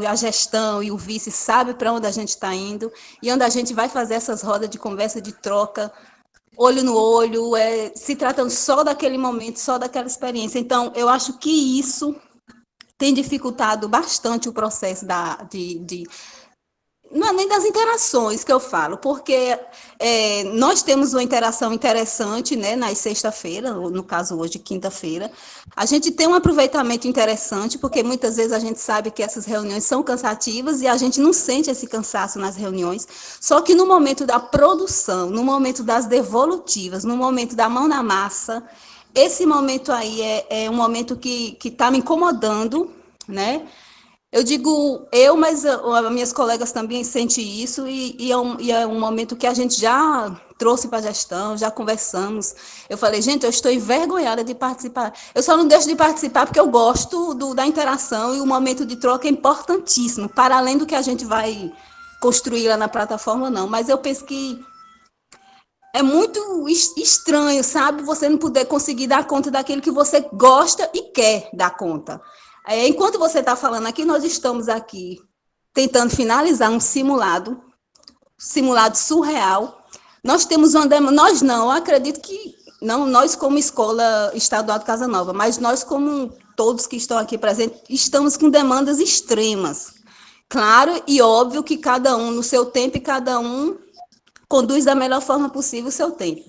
a gestão e o vice sabe para onde a gente está indo, e onde a gente vai fazer essas rodas de conversa, de troca, olho no olho, se tratando só daquele momento, só daquela experiência. Então, eu acho que isso tem dificultado bastante o processo não é nem das interações que eu falo, porque nós temos uma interação interessante, né, nas sexta-feira, no caso hoje, quinta-feira. A gente tem um aproveitamento interessante, porque muitas vezes a gente sabe que essas reuniões são cansativas e a gente não sente esse cansaço nas reuniões, só que no momento da produção, no momento das devolutivas, no momento da mão na massa, esse momento aí é um momento que está me incomodando, né? Eu digo mas as minhas colegas também sentem isso, e é um momento que a gente já trouxe para a gestão, já conversamos. Eu falei, gente, eu estou envergonhada de participar. Eu só não deixo de participar porque eu gosto da interação, e o momento de troca é importantíssimo, para além do que a gente vai construir lá na plataforma, não. Mas eu penso que é muito estranho, sabe? Você não poder conseguir dar conta daquilo que você gosta e quer dar conta. Enquanto você está falando aqui, nós estamos aqui tentando finalizar um simulado surreal. Nós temos uma demanda, nós não, eu acredito que não, nós como Escola Estadual de Casa Nova, mas nós como todos que estão aqui presentes, estamos com demandas extremas. Claro e óbvio que cada um no seu tempo, e cada um conduz da melhor forma possível o seu tempo.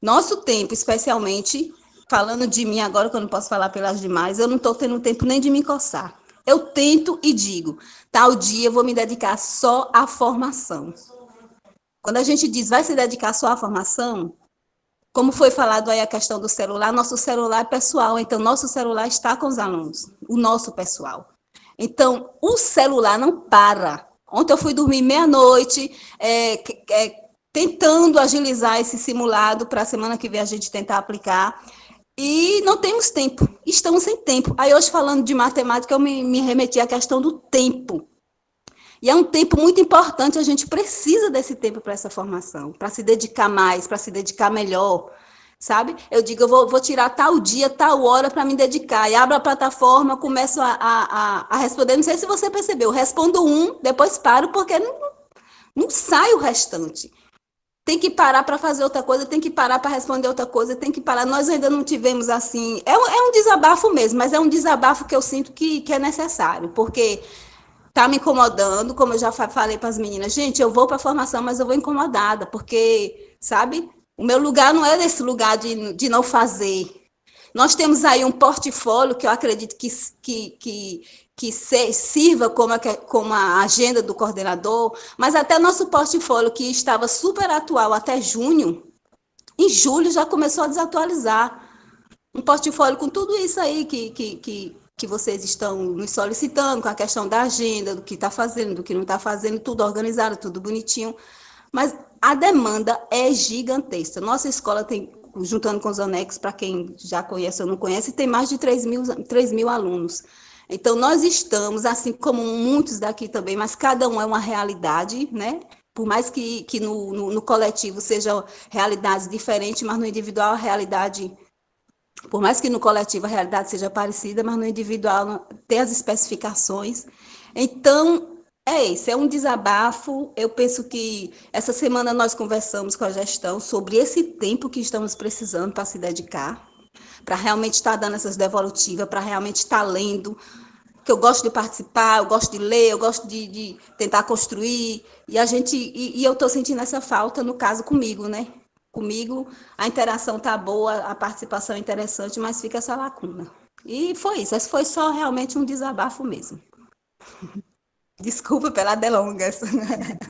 Nosso tempo, especialmente, falando de mim agora, que eu não posso falar pelas demais, eu não estou tendo tempo nem de me coçar. Eu tento e digo, tal dia eu vou me dedicar só à formação. Quando a gente diz, vai se dedicar só à formação, como foi falado aí a questão do celular, nosso celular é pessoal, então nosso celular está com os alunos, o nosso pessoal. Então, o celular não para. Ontem eu fui dormir meia-noite, tentando agilizar esse simulado para a semana que vem a gente tentar aplicar. E não temos tempo, estamos sem tempo. Aí hoje, falando de matemática, eu me remeti à questão do tempo. E é um tempo muito importante, a gente precisa desse tempo para essa formação, para se dedicar mais, para se dedicar melhor, sabe? Eu digo, eu vou tirar tal dia, tal hora para me dedicar. E abro a plataforma, começo a responder. Não sei se você percebeu, respondo depois paro, porque não sai o restante. Tem que parar para fazer outra coisa, tem que parar para responder outra coisa, tem que parar. Nós ainda não tivemos assim... É um desabafo mesmo, mas é um desabafo que eu sinto que é necessário, porque está me incomodando, como eu já falei para as meninas. Gente, eu vou para a formação, mas eu vou incomodada, porque, sabe, o meu lugar não é nesse lugar de não fazer. Nós temos aí um portfólio que eu acredito que sirva como a agenda do coordenador, mas até nosso portfólio, que estava super atual até junho, em julho já começou a desatualizar. Um portfólio com tudo isso aí que vocês estão nos solicitando, com a questão da agenda, do que está fazendo, do que não está fazendo, tudo organizado, tudo bonitinho. Mas a demanda é gigantesca. Nossa escola tem, juntando com os anexos, para quem já conhece ou não conhece, tem mais de 3 mil alunos. Então, nós estamos, assim como muitos daqui também, mas cada um é uma realidade, né? Por mais que no coletivo sejam realidades diferentes, mas no individual a realidade... Por mais que no coletivo a realidade seja parecida, mas no individual tem as especificações. Então, é um desabafo. Eu penso que essa semana nós conversamos com a gestão sobre esse tempo que estamos precisando para se dedicar, para realmente estar dando essas devolutivas, para realmente estar lendo, que eu gosto de participar, eu gosto de ler, eu gosto de tentar construir, e eu estou sentindo essa falta, no caso, comigo, né? Comigo, a interação está boa, a participação é interessante, mas fica essa lacuna. E foi isso, esse foi só realmente um desabafo mesmo. Desculpa pela delongas.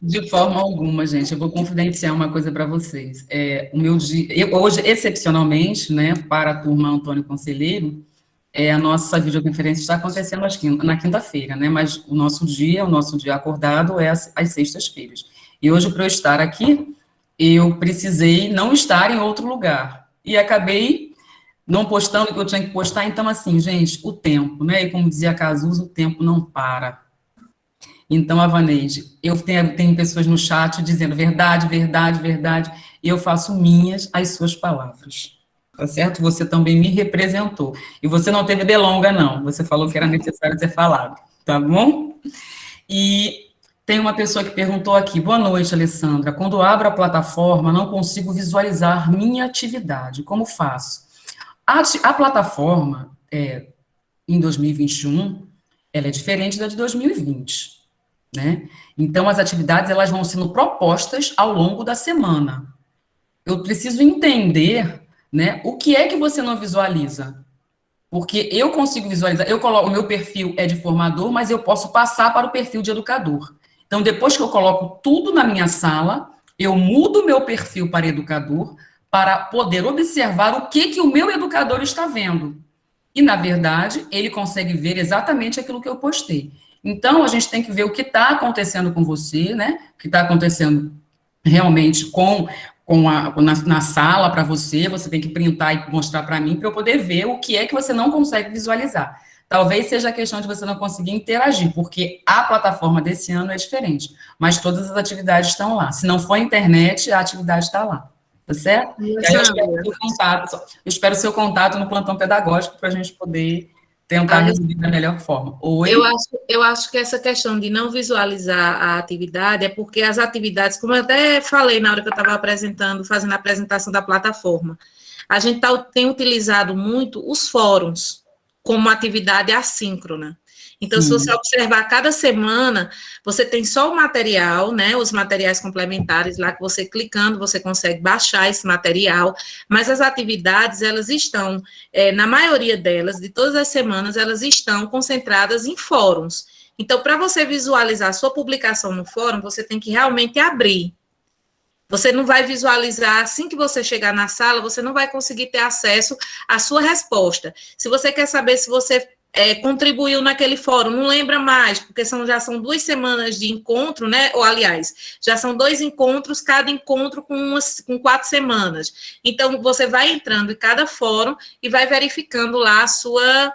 De forma alguma, gente. Eu vou confidenciar uma coisa para vocês. O meu dia, hoje, excepcionalmente, né, para a turma Antônio Conselheiro, a nossa videoconferência está acontecendo na quinta-feira, né? Mas o nosso dia acordado é às sextas-feiras. E hoje, para eu estar aqui, eu precisei não estar em outro lugar. E acabei não postando o que eu tinha que postar. Então, assim, gente, o tempo, né? E como dizia a Cazuza, o tempo não para. Então, Avaneide, eu tenho pessoas no chat dizendo verdade, verdade, verdade, e eu faço minhas as suas palavras. Tá certo? Você também me representou. E você não teve delonga, não. Você falou que era necessário ser falado. Tá bom? E... tem uma pessoa que perguntou aqui, boa noite, Alessandra, quando abro a plataforma, não consigo visualizar minha atividade, como faço? A plataforma, em 2021, ela é diferente da de 2020, né? Então, as atividades, elas vão sendo propostas ao longo da semana. Eu preciso entender, né, o que é que você não visualiza. Porque eu consigo visualizar, eu coloco, o meu perfil é de formador, mas eu posso passar para o perfil de educador. Então, depois que eu coloco tudo na minha sala, eu mudo o meu perfil para educador, para poder observar o que o meu educador está vendo. E, na verdade, ele consegue ver exatamente aquilo que eu postei. Então, a gente tem que ver o que está acontecendo com você, né? O que está acontecendo realmente na sala para você tem que printar e mostrar para mim, para eu poder ver o que é que você não consegue visualizar. Talvez seja a questão de você não conseguir interagir, porque a plataforma desse ano é diferente, mas todas as atividades estão lá. Se não for a internet, a atividade está lá. Tá certo? E aí eu espero o seu contato no plantão pedagógico para a gente poder tentar resolver da melhor forma. Oi? Eu acho que essa questão de não visualizar a atividade é porque as atividades, como eu até falei na hora que eu estava fazendo a apresentação da plataforma, a gente tem utilizado muito os fóruns como atividade assíncrona. Então, se você observar cada semana, você tem só o material, né, os materiais complementares lá que você clicando, você consegue baixar esse material, mas as atividades, elas estão, na maioria delas, de todas as semanas, elas estão concentradas em fóruns. Então, para você visualizar a sua publicação no fórum, você tem que realmente abrir. Você não vai visualizar, assim que você chegar na sala, você não vai conseguir ter acesso à sua resposta. Se você quer saber se você contribuiu naquele fórum, não lembra mais, porque já são 2 semanas de encontro, né? Ou, aliás, já são 2 encontros, cada encontro com 4 semanas. Então, você vai entrando em cada fórum e vai verificando lá a sua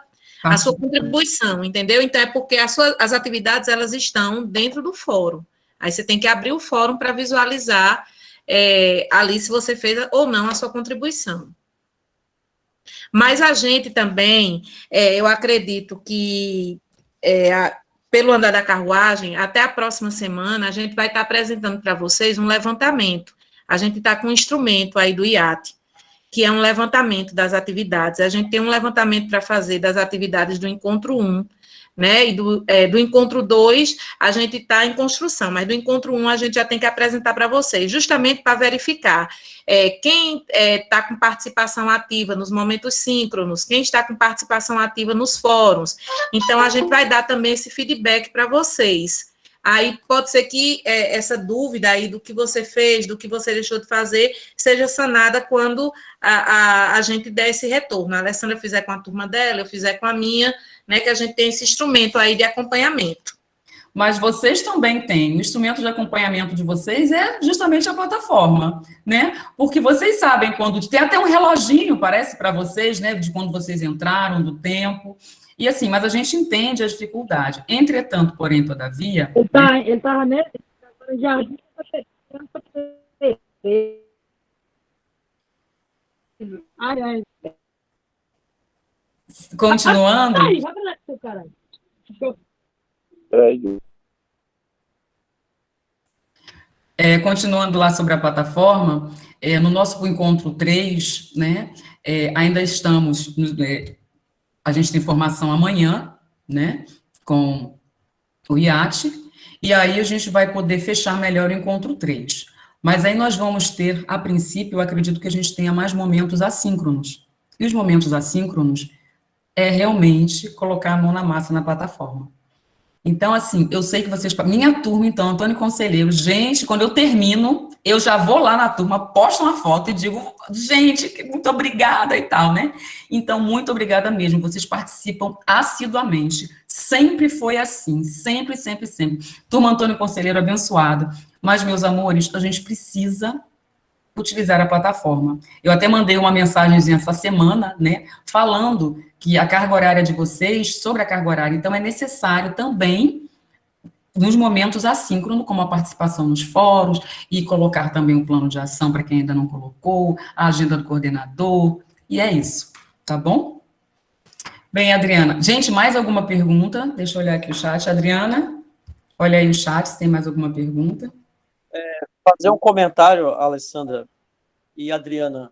contribuição, entendeu? Então, é porque as atividades, elas estão dentro do fórum. Aí você tem que abrir o fórum para visualizar ali se você fez ou não a sua contribuição. Mas a gente também, eu acredito que, pelo andar da carruagem, até a próxima semana, a gente vai estar apresentando para vocês um levantamento. A gente está com um instrumento aí do IAT, que é um levantamento das atividades. A gente tem um levantamento para fazer das atividades do encontro 1, né, e do encontro 2, a gente está em construção, mas do encontro 1 a gente já tem que apresentar para vocês, justamente para verificar quem está com participação ativa nos momentos síncronos, quem está com participação ativa nos fóruns. Então, a gente vai dar também esse feedback para vocês. Aí pode ser que essa dúvida aí do que você fez, do que você deixou de fazer, seja sanada quando a gente der esse retorno. A Alessandra fizer com a turma dela, eu fizer com a minha, né, que a gente tem esse instrumento aí de acompanhamento. Mas vocês também têm, o instrumento de acompanhamento de vocês é justamente a plataforma, né? Porque vocês sabem quando, tem até um reloginho, parece para vocês, né, de quando vocês entraram, do tempo, e assim, mas a gente entende a dificuldade. Entretanto, porém, todavia... Ele estava nele, já... Continuando... Ai, vai pra lá, seu caralho. Continuando lá sobre a plataforma, no nosso encontro 3, né, ainda estamos... a gente tem formação amanhã, né, com o IAT, e aí a gente vai poder fechar melhor o encontro 3. Mas aí nós vamos ter, a princípio, eu acredito que a gente tenha mais momentos assíncronos. E os momentos assíncronos é realmente colocar a mão na massa na plataforma. Então, assim, eu sei que vocês... Minha turma, então, Antônio Conselheiro, gente, quando eu termino, eu já vou lá na turma, posto uma foto e digo, gente, muito obrigada e tal, né? Então, muito obrigada mesmo, vocês participam assiduamente. Sempre foi assim, sempre, sempre, sempre. Turma Antônio Conselheiro abençoada. Mas, meus amores, a gente precisa utilizar a plataforma. Eu até mandei uma mensagem essa semana, né, falando que a carga horária de vocês, sobre a carga horária, então é necessário também, nos momentos assíncronos, como a participação nos fóruns, e colocar também um plano de ação para quem ainda não colocou, a agenda do coordenador, e é isso, tá bom? Bem, Adriana, gente, mais alguma pergunta? Deixa eu olhar aqui o chat. Adriana, olha aí o chat, se tem mais alguma pergunta. Fazer um comentário, Alessandra e Adriana,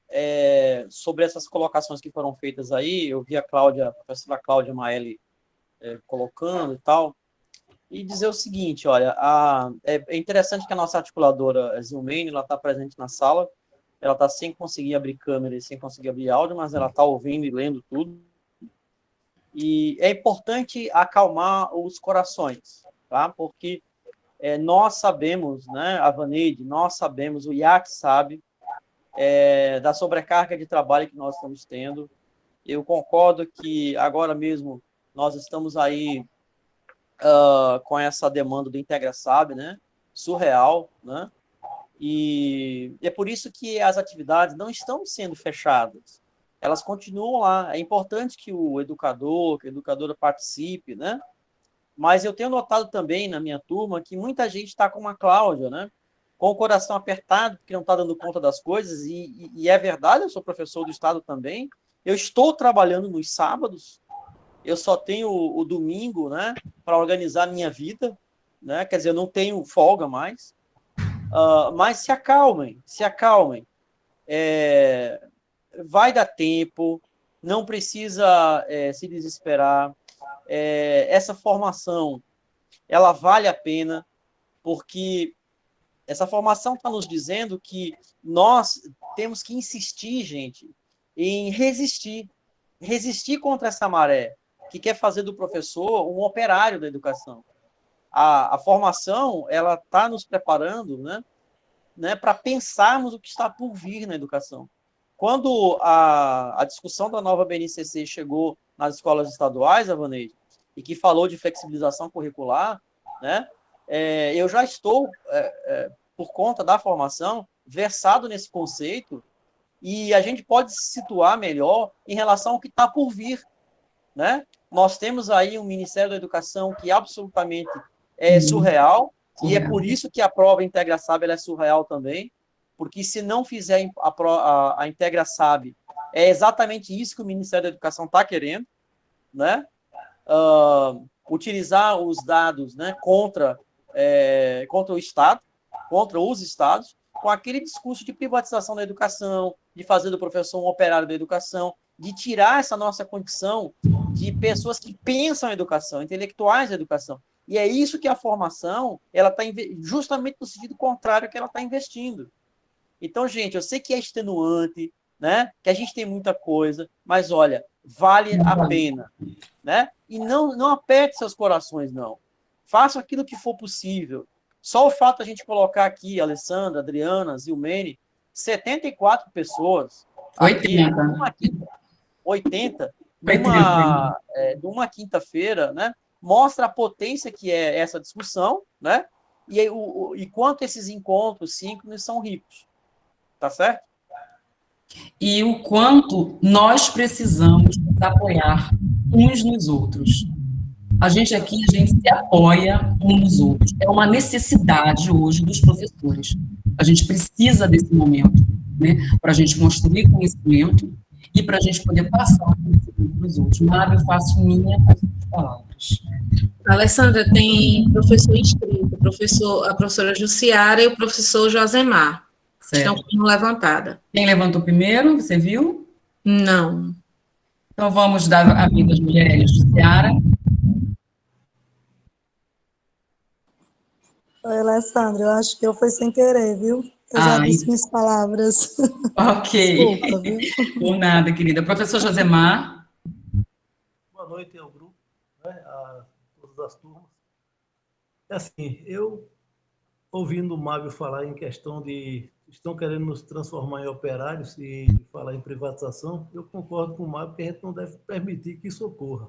sobre essas colocações que foram feitas aí. Eu vi a professora Cláudia Maeli colocando e tal. e dizer o seguinte, olha, é interessante que a nossa articuladora Zilmane, ela está presente na sala, ela está sem conseguir abrir câmera e sem conseguir abrir áudio, mas ela está ouvindo e lendo tudo. E é importante acalmar os corações, tá? Porque nós sabemos, né, a Vaneide, nós sabemos, o IAC sabe, da sobrecarga de trabalho que nós estamos tendo. Eu concordo que agora mesmo nós estamos aí com essa demanda do IntegraSAB, né, surreal, né, e é por isso que as atividades não estão sendo fechadas, elas continuam lá. É importante que o educador, que a educadora participe, né, mas eu tenho notado também na minha turma que muita gente está como a Cláudia, né, com o coração apertado, porque não está dando conta das coisas, e é verdade, eu sou professor do Estado também, eu estou trabalhando nos sábados, eu só tenho o domingo, né, para organizar a minha vida, né, quer dizer, eu não tenho folga mais, mas se acalmem, se acalmem. Vai dar tempo, não precisa se desesperar. Essa formação, ela vale a pena, porque essa formação está nos dizendo que nós temos que insistir, gente, em resistir contra essa maré, que quer fazer do professor um operário da educação. A formação, ela está nos preparando, né, para pensarmos o que está por vir na educação. Quando a discussão da nova BNCC chegou nas escolas estaduais, Avaneide, e que falou de flexibilização curricular, né, eu já estou, por conta da formação, versado nesse conceito, e a gente pode se situar melhor em relação ao que está por vir, né? Nós temos aí um Ministério da Educação que absolutamente é surreal, e é por isso que a prova IntegraSAB ela é surreal também, porque se não fizer a IntegraSAB, é exatamente isso que o Ministério da Educação está querendo, né? Utilizar os dados, né, contra o Estado, contra os Estados, com aquele discurso de privatização da educação, de fazer do professor um operário da educação, de tirar essa nossa condição de pessoas que pensam em educação, intelectuais da educação. E é isso que a formação, ela está justamente no sentido contrário que ela está investindo. Então, gente, eu sei que é extenuante, né? Que a gente tem muita coisa, mas olha, vale a pena, né? E não aperte seus corações, não. Faça aquilo que for possível. Só o fato de a gente colocar aqui, Alessandra, Adriana, Zilmene, 74 pessoas, 80, numa quinta-feira, né? Mostra a potência que é essa discussão, né? E quanto esses encontros síncronos são ricos. Tá certo? E o quanto nós precisamos nos apoiar uns nos outros. A gente se apoia uns nos outros. É uma necessidade hoje dos professores. A gente precisa desse momento, né? Para a gente construir conhecimento e para a gente poder passar o conhecimento para os outros. Mário, eu faço minha as suas palavras. Alessandra, tem professor inscrito, a professora Jussiara e o professor Josemar. Estão com a mão levantada. Quem levantou primeiro, você viu? Não. Então vamos dar a vida às mulheres, Jussiara. Oi, Alessandra, eu acho que eu fui sem querer, viu? Eu já disse minhas palavras. Ok. Desculpa, viu? Por nada, querida. Professor Josemar. Boa noite ao grupo, né, a todas as turmas. Assim, eu, ouvindo o Mábio falar em questão de estão querendo nos transformar em operários e falar em privatização, eu concordo com o Mábio que a gente não deve permitir que isso ocorra.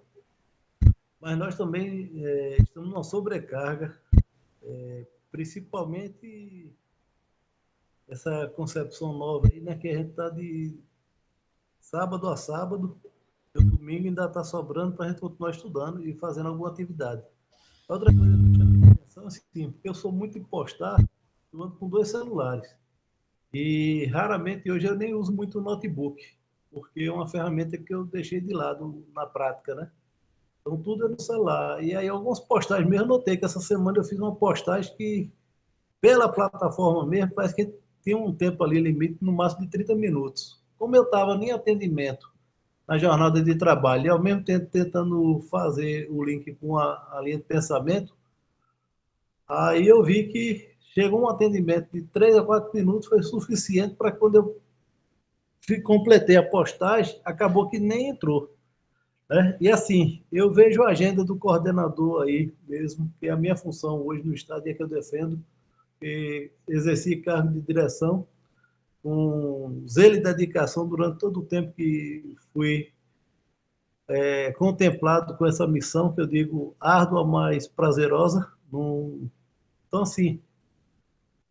Mas nós também estamos numa sobrecarga, principalmente essa concepção nova aí, né, que a gente está de sábado a sábado, e o domingo ainda está sobrando para a gente continuar estudando e fazendo alguma atividade. Outra coisa que eu chamo a atenção é assim, porque eu sou muito em postar, eu ando com 2 celulares. E raramente hoje eu nem uso muito o notebook, porque é uma ferramenta que eu deixei de lado na prática, né? Então tudo é no celular. E aí algumas postagens mesmo, eu notei que essa semana eu fiz uma postagem que, pela plataforma mesmo, parece que tem um tempo ali limite, no máximo de 30 minutos. Como eu estava em atendimento na jornada de trabalho e ao mesmo tempo tentando fazer o link com a linha de pensamento, Aí eu vi que chegou um atendimento de 3 a 4 minutos, foi suficiente para quando eu completei a postagem, acabou que nem entrou. Né? E assim, eu vejo a agenda do coordenador aí mesmo, que é a minha função hoje no estado, e é que eu defendo, que exerci cargo de direção com zelo e dedicação durante todo o tempo que fui contemplado com essa missão, que eu digo árdua, mas prazerosa. Então, assim,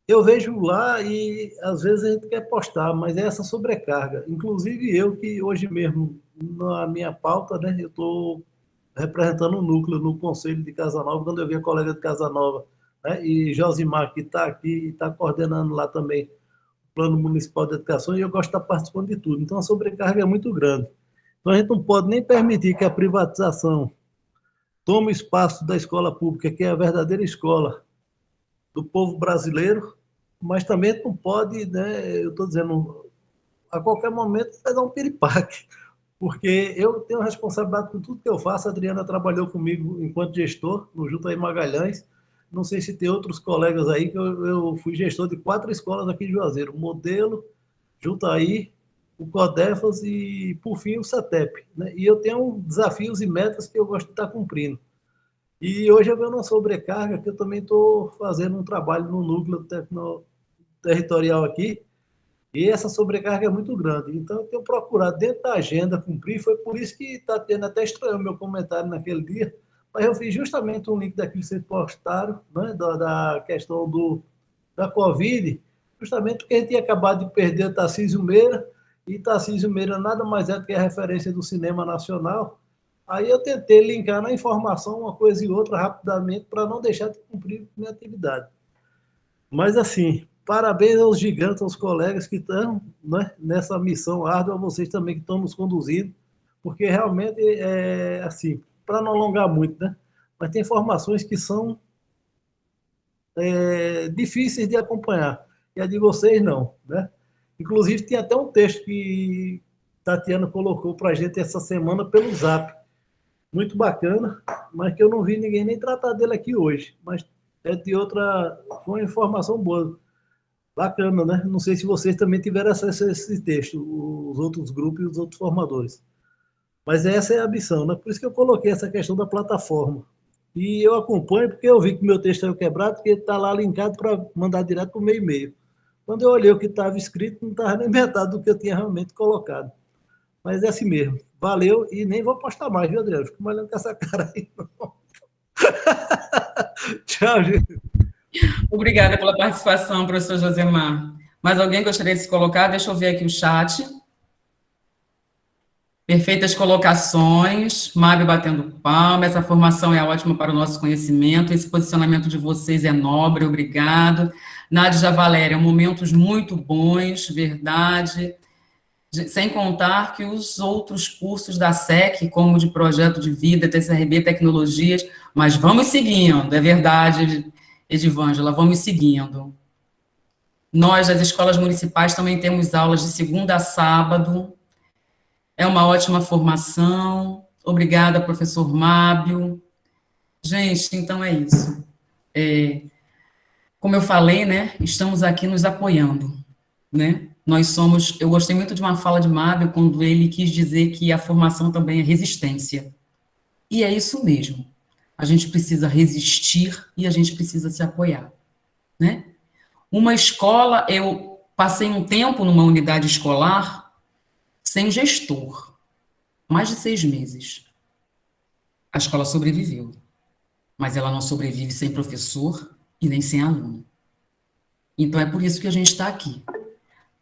eu vejo lá e às vezes a gente quer postar, mas é essa sobrecarga. Inclusive eu, que hoje mesmo, na minha pauta, né, eu estou representando o núcleo no Conselho de Casanova, quando eu vi a colega de Casanova, né, e Josimar, que está aqui e está coordenando lá também o Plano Municipal de Educação, e eu gosto de estar participando de tudo. Então, a sobrecarga é muito grande. Então, a gente não pode nem permitir que a privatização tome o espaço da escola pública, que é a verdadeira escola do povo brasileiro, mas também não pode, né, eu estou dizendo, a qualquer momento vai dar um piripaque, porque eu tenho responsabilidade com tudo que eu faço. A Adriana trabalhou comigo enquanto gestor no Juntaí Magalhães, não sei se tem outros colegas aí, que eu fui gestor de 4 escolas aqui em Juazeiro, Modelo, Juntaí, o CODEFAS e, por fim, o CETEP. Né? E eu tenho desafios e metas que eu gosto de estar cumprindo. E hoje eu venho uma sobrecarga, que eu também estou fazendo um trabalho no núcleo territorial aqui, e essa sobrecarga é muito grande. Então, eu tenho procurado, dentro da agenda, cumprir. Foi por isso que está tendo, até estranho o meu comentário naquele dia, mas eu fiz justamente um link daquilo que vocês postaram, né, da questão da Covid, justamente porque a gente tinha acabado de perder o Tarcísio Meira, e Tarcísio Meira nada mais é do que a referência do cinema nacional. Aí eu tentei linkar na informação uma coisa e outra rapidamente para não deixar de cumprir minha atividade. Mas, assim, parabéns aos gigantes, aos colegas que estão, né, nessa missão árdua, a vocês também que estão nos conduzindo, porque realmente é assim, para não alongar muito, né? Mas tem informações que são difíceis de acompanhar, e a de vocês não, né? Inclusive, tem até um texto que Tatiana colocou para a gente essa semana pelo Zap, muito bacana, mas que eu não vi ninguém nem tratar dele aqui hoje, mas é de outra, foi uma informação boa, bacana, né? Não sei se vocês também tiveram acesso a esse texto, os outros grupos e os outros formadores. Mas essa é a ambição, né? Por isso que eu coloquei essa questão da plataforma. E eu acompanho porque eu vi que meu texto saiu quebrado, porque está lá linkado para mandar direto para o meu e-mail. Quando eu olhei o que estava escrito, não estava nem metade do que eu tinha realmente colocado. Mas é assim mesmo. Valeu, e nem vou postar mais, viu, Adriano? Fico malhando com essa cara aí, não. Tchau, gente. Obrigada pela participação, professor Josemar. Mais alguém gostaria de se colocar? Deixa eu ver aqui o chat. Perfeitas colocações, Mábio batendo palma, essa formação é ótima para o nosso conhecimento, esse posicionamento de vocês é nobre, obrigado. Nádia Valéria, momentos muito bons, verdade. Sem contar que os outros cursos da SEC, como de Projeto de Vida, TCRB, Tecnologias, mas vamos seguindo, é verdade, Edivângela, vamos seguindo. Nós, das escolas municipais, também temos aulas de segunda a sábado, é uma ótima formação, obrigada, professor Mábio. Gente, então é isso. Como eu falei, né, estamos aqui nos apoiando, né? Nós somos, eu gostei muito de uma fala de Mábio, quando ele quis dizer que a formação também é resistência. E é isso mesmo. A gente precisa resistir e a gente precisa se apoiar, né? Uma escola, eu passei um tempo numa unidade escolar sem gestor, mais de 6 meses. A escola sobreviveu, mas ela não sobrevive sem professor e nem sem aluno. Então é por isso que a gente está aqui,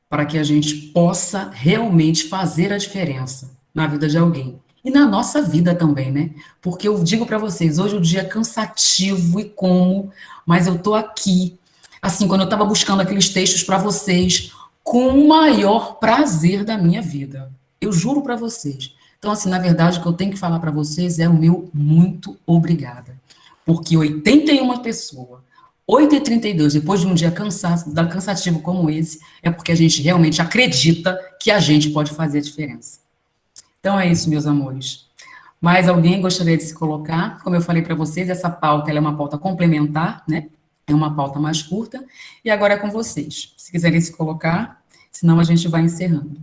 para que a gente possa realmente fazer a diferença na vida de alguém. E na nossa vida também, né? Porque eu digo para vocês, hoje o dia é cansativo e como, mas eu estou aqui, assim, quando eu estava buscando aqueles textos para vocês, com o maior prazer da minha vida. Eu juro para vocês. Então, assim, na verdade, o que eu tenho que falar para vocês é o meu muito obrigada. Porque 81 pessoas, 8h32, depois de um dia cansativo como esse, é porque a gente realmente acredita que a gente pode fazer a diferença. Então é isso, meus amores. Mais alguém gostaria de se colocar? Como eu falei para vocês, essa pauta ela é uma pauta complementar, né? É uma pauta mais curta, e agora é com vocês. Se quiserem se colocar, senão a gente vai encerrando.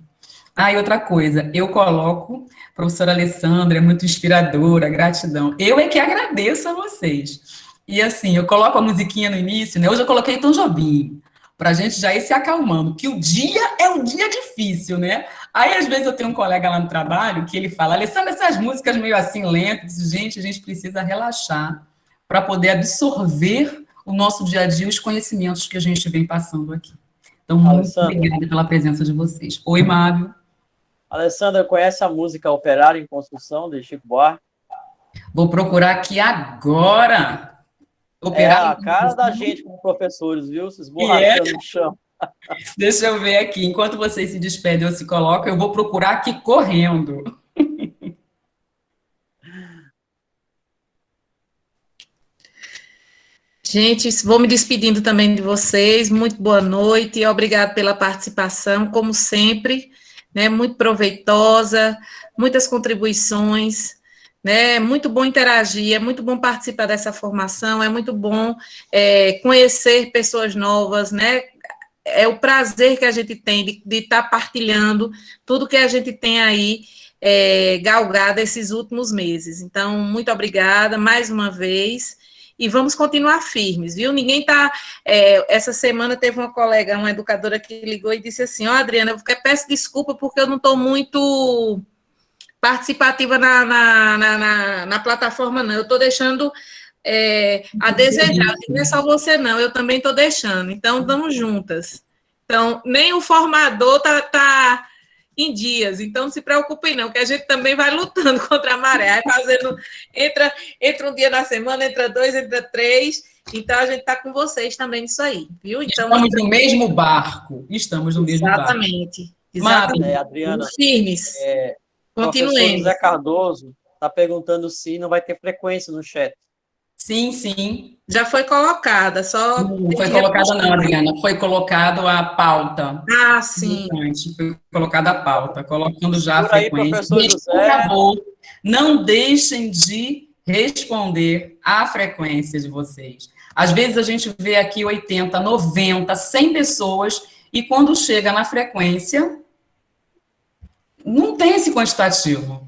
Ah, e outra coisa, eu coloco, professora Alessandra, é muito inspiradora, gratidão. Eu é que agradeço a vocês. E assim, eu coloco a musiquinha no início, né? Hoje eu coloquei Tom Jobim, para a gente já ir se acalmando, que o dia é um dia difícil, né? Aí, às vezes, eu tenho um colega lá no trabalho que ele fala, Alessandra, essas músicas meio assim lentas, gente, a gente precisa relaxar para poder absorver o nosso dia a dia, os conhecimentos que a gente vem passando aqui. Então, muito Alessandra. obrigada pela presença de vocês. Oi, Mário. Alessandra, conhece a música Operário em Construção, de Chico Buarque? Vou procurar aqui agora. A cara da gente como professores, viu? Se esborrachando no chão. Deixa eu ver aqui. Enquanto vocês se despedem ou se colocam, eu vou procurar aqui correndo. Gente, vou me despedindo também de vocês. Muito boa noite. Obrigado pela participação, como sempre, né? Muito proveitosa, muitas contribuições, né? É muito bom interagir, é muito bom participar dessa formação, é muito bom conhecer pessoas novas, né? É o prazer que a gente tem de estar partilhando tudo que a gente tem aí galgado esses últimos meses. Então, muito obrigada mais uma vez. E vamos continuar firmes, viu? Ninguém está... essa semana teve uma colega, uma educadora que ligou e disse assim, Adriana, eu peço desculpa porque eu não estou muito participativa na plataforma, não. Eu estou deixando a desejar. Não é só você, não. Eu também estou deixando. Então, vamos juntas. Então, nem o formador está em dias, então não se preocupem não, que a gente também vai lutando contra a maré, fazendo, entra um dia na semana, entra 2, entra 3, então a gente está com vocês também nisso aí, viu? Então, estamos no mesmo barco, exatamente. Adriana, firmes, continuemos. O professor José Cardoso está perguntando se não vai ter frequência no chat. Sim, sim. Já foi colocada, só... Não foi colocada não, Adriana, foi colocado a pauta. Ah, sim. Foi colocada a pauta, colocando já a frequência. Aí, por favor, não deixem de responder à frequência de vocês. Às vezes a gente vê aqui 80, 90, 100 pessoas, e quando chega na frequência, não tem esse quantitativo.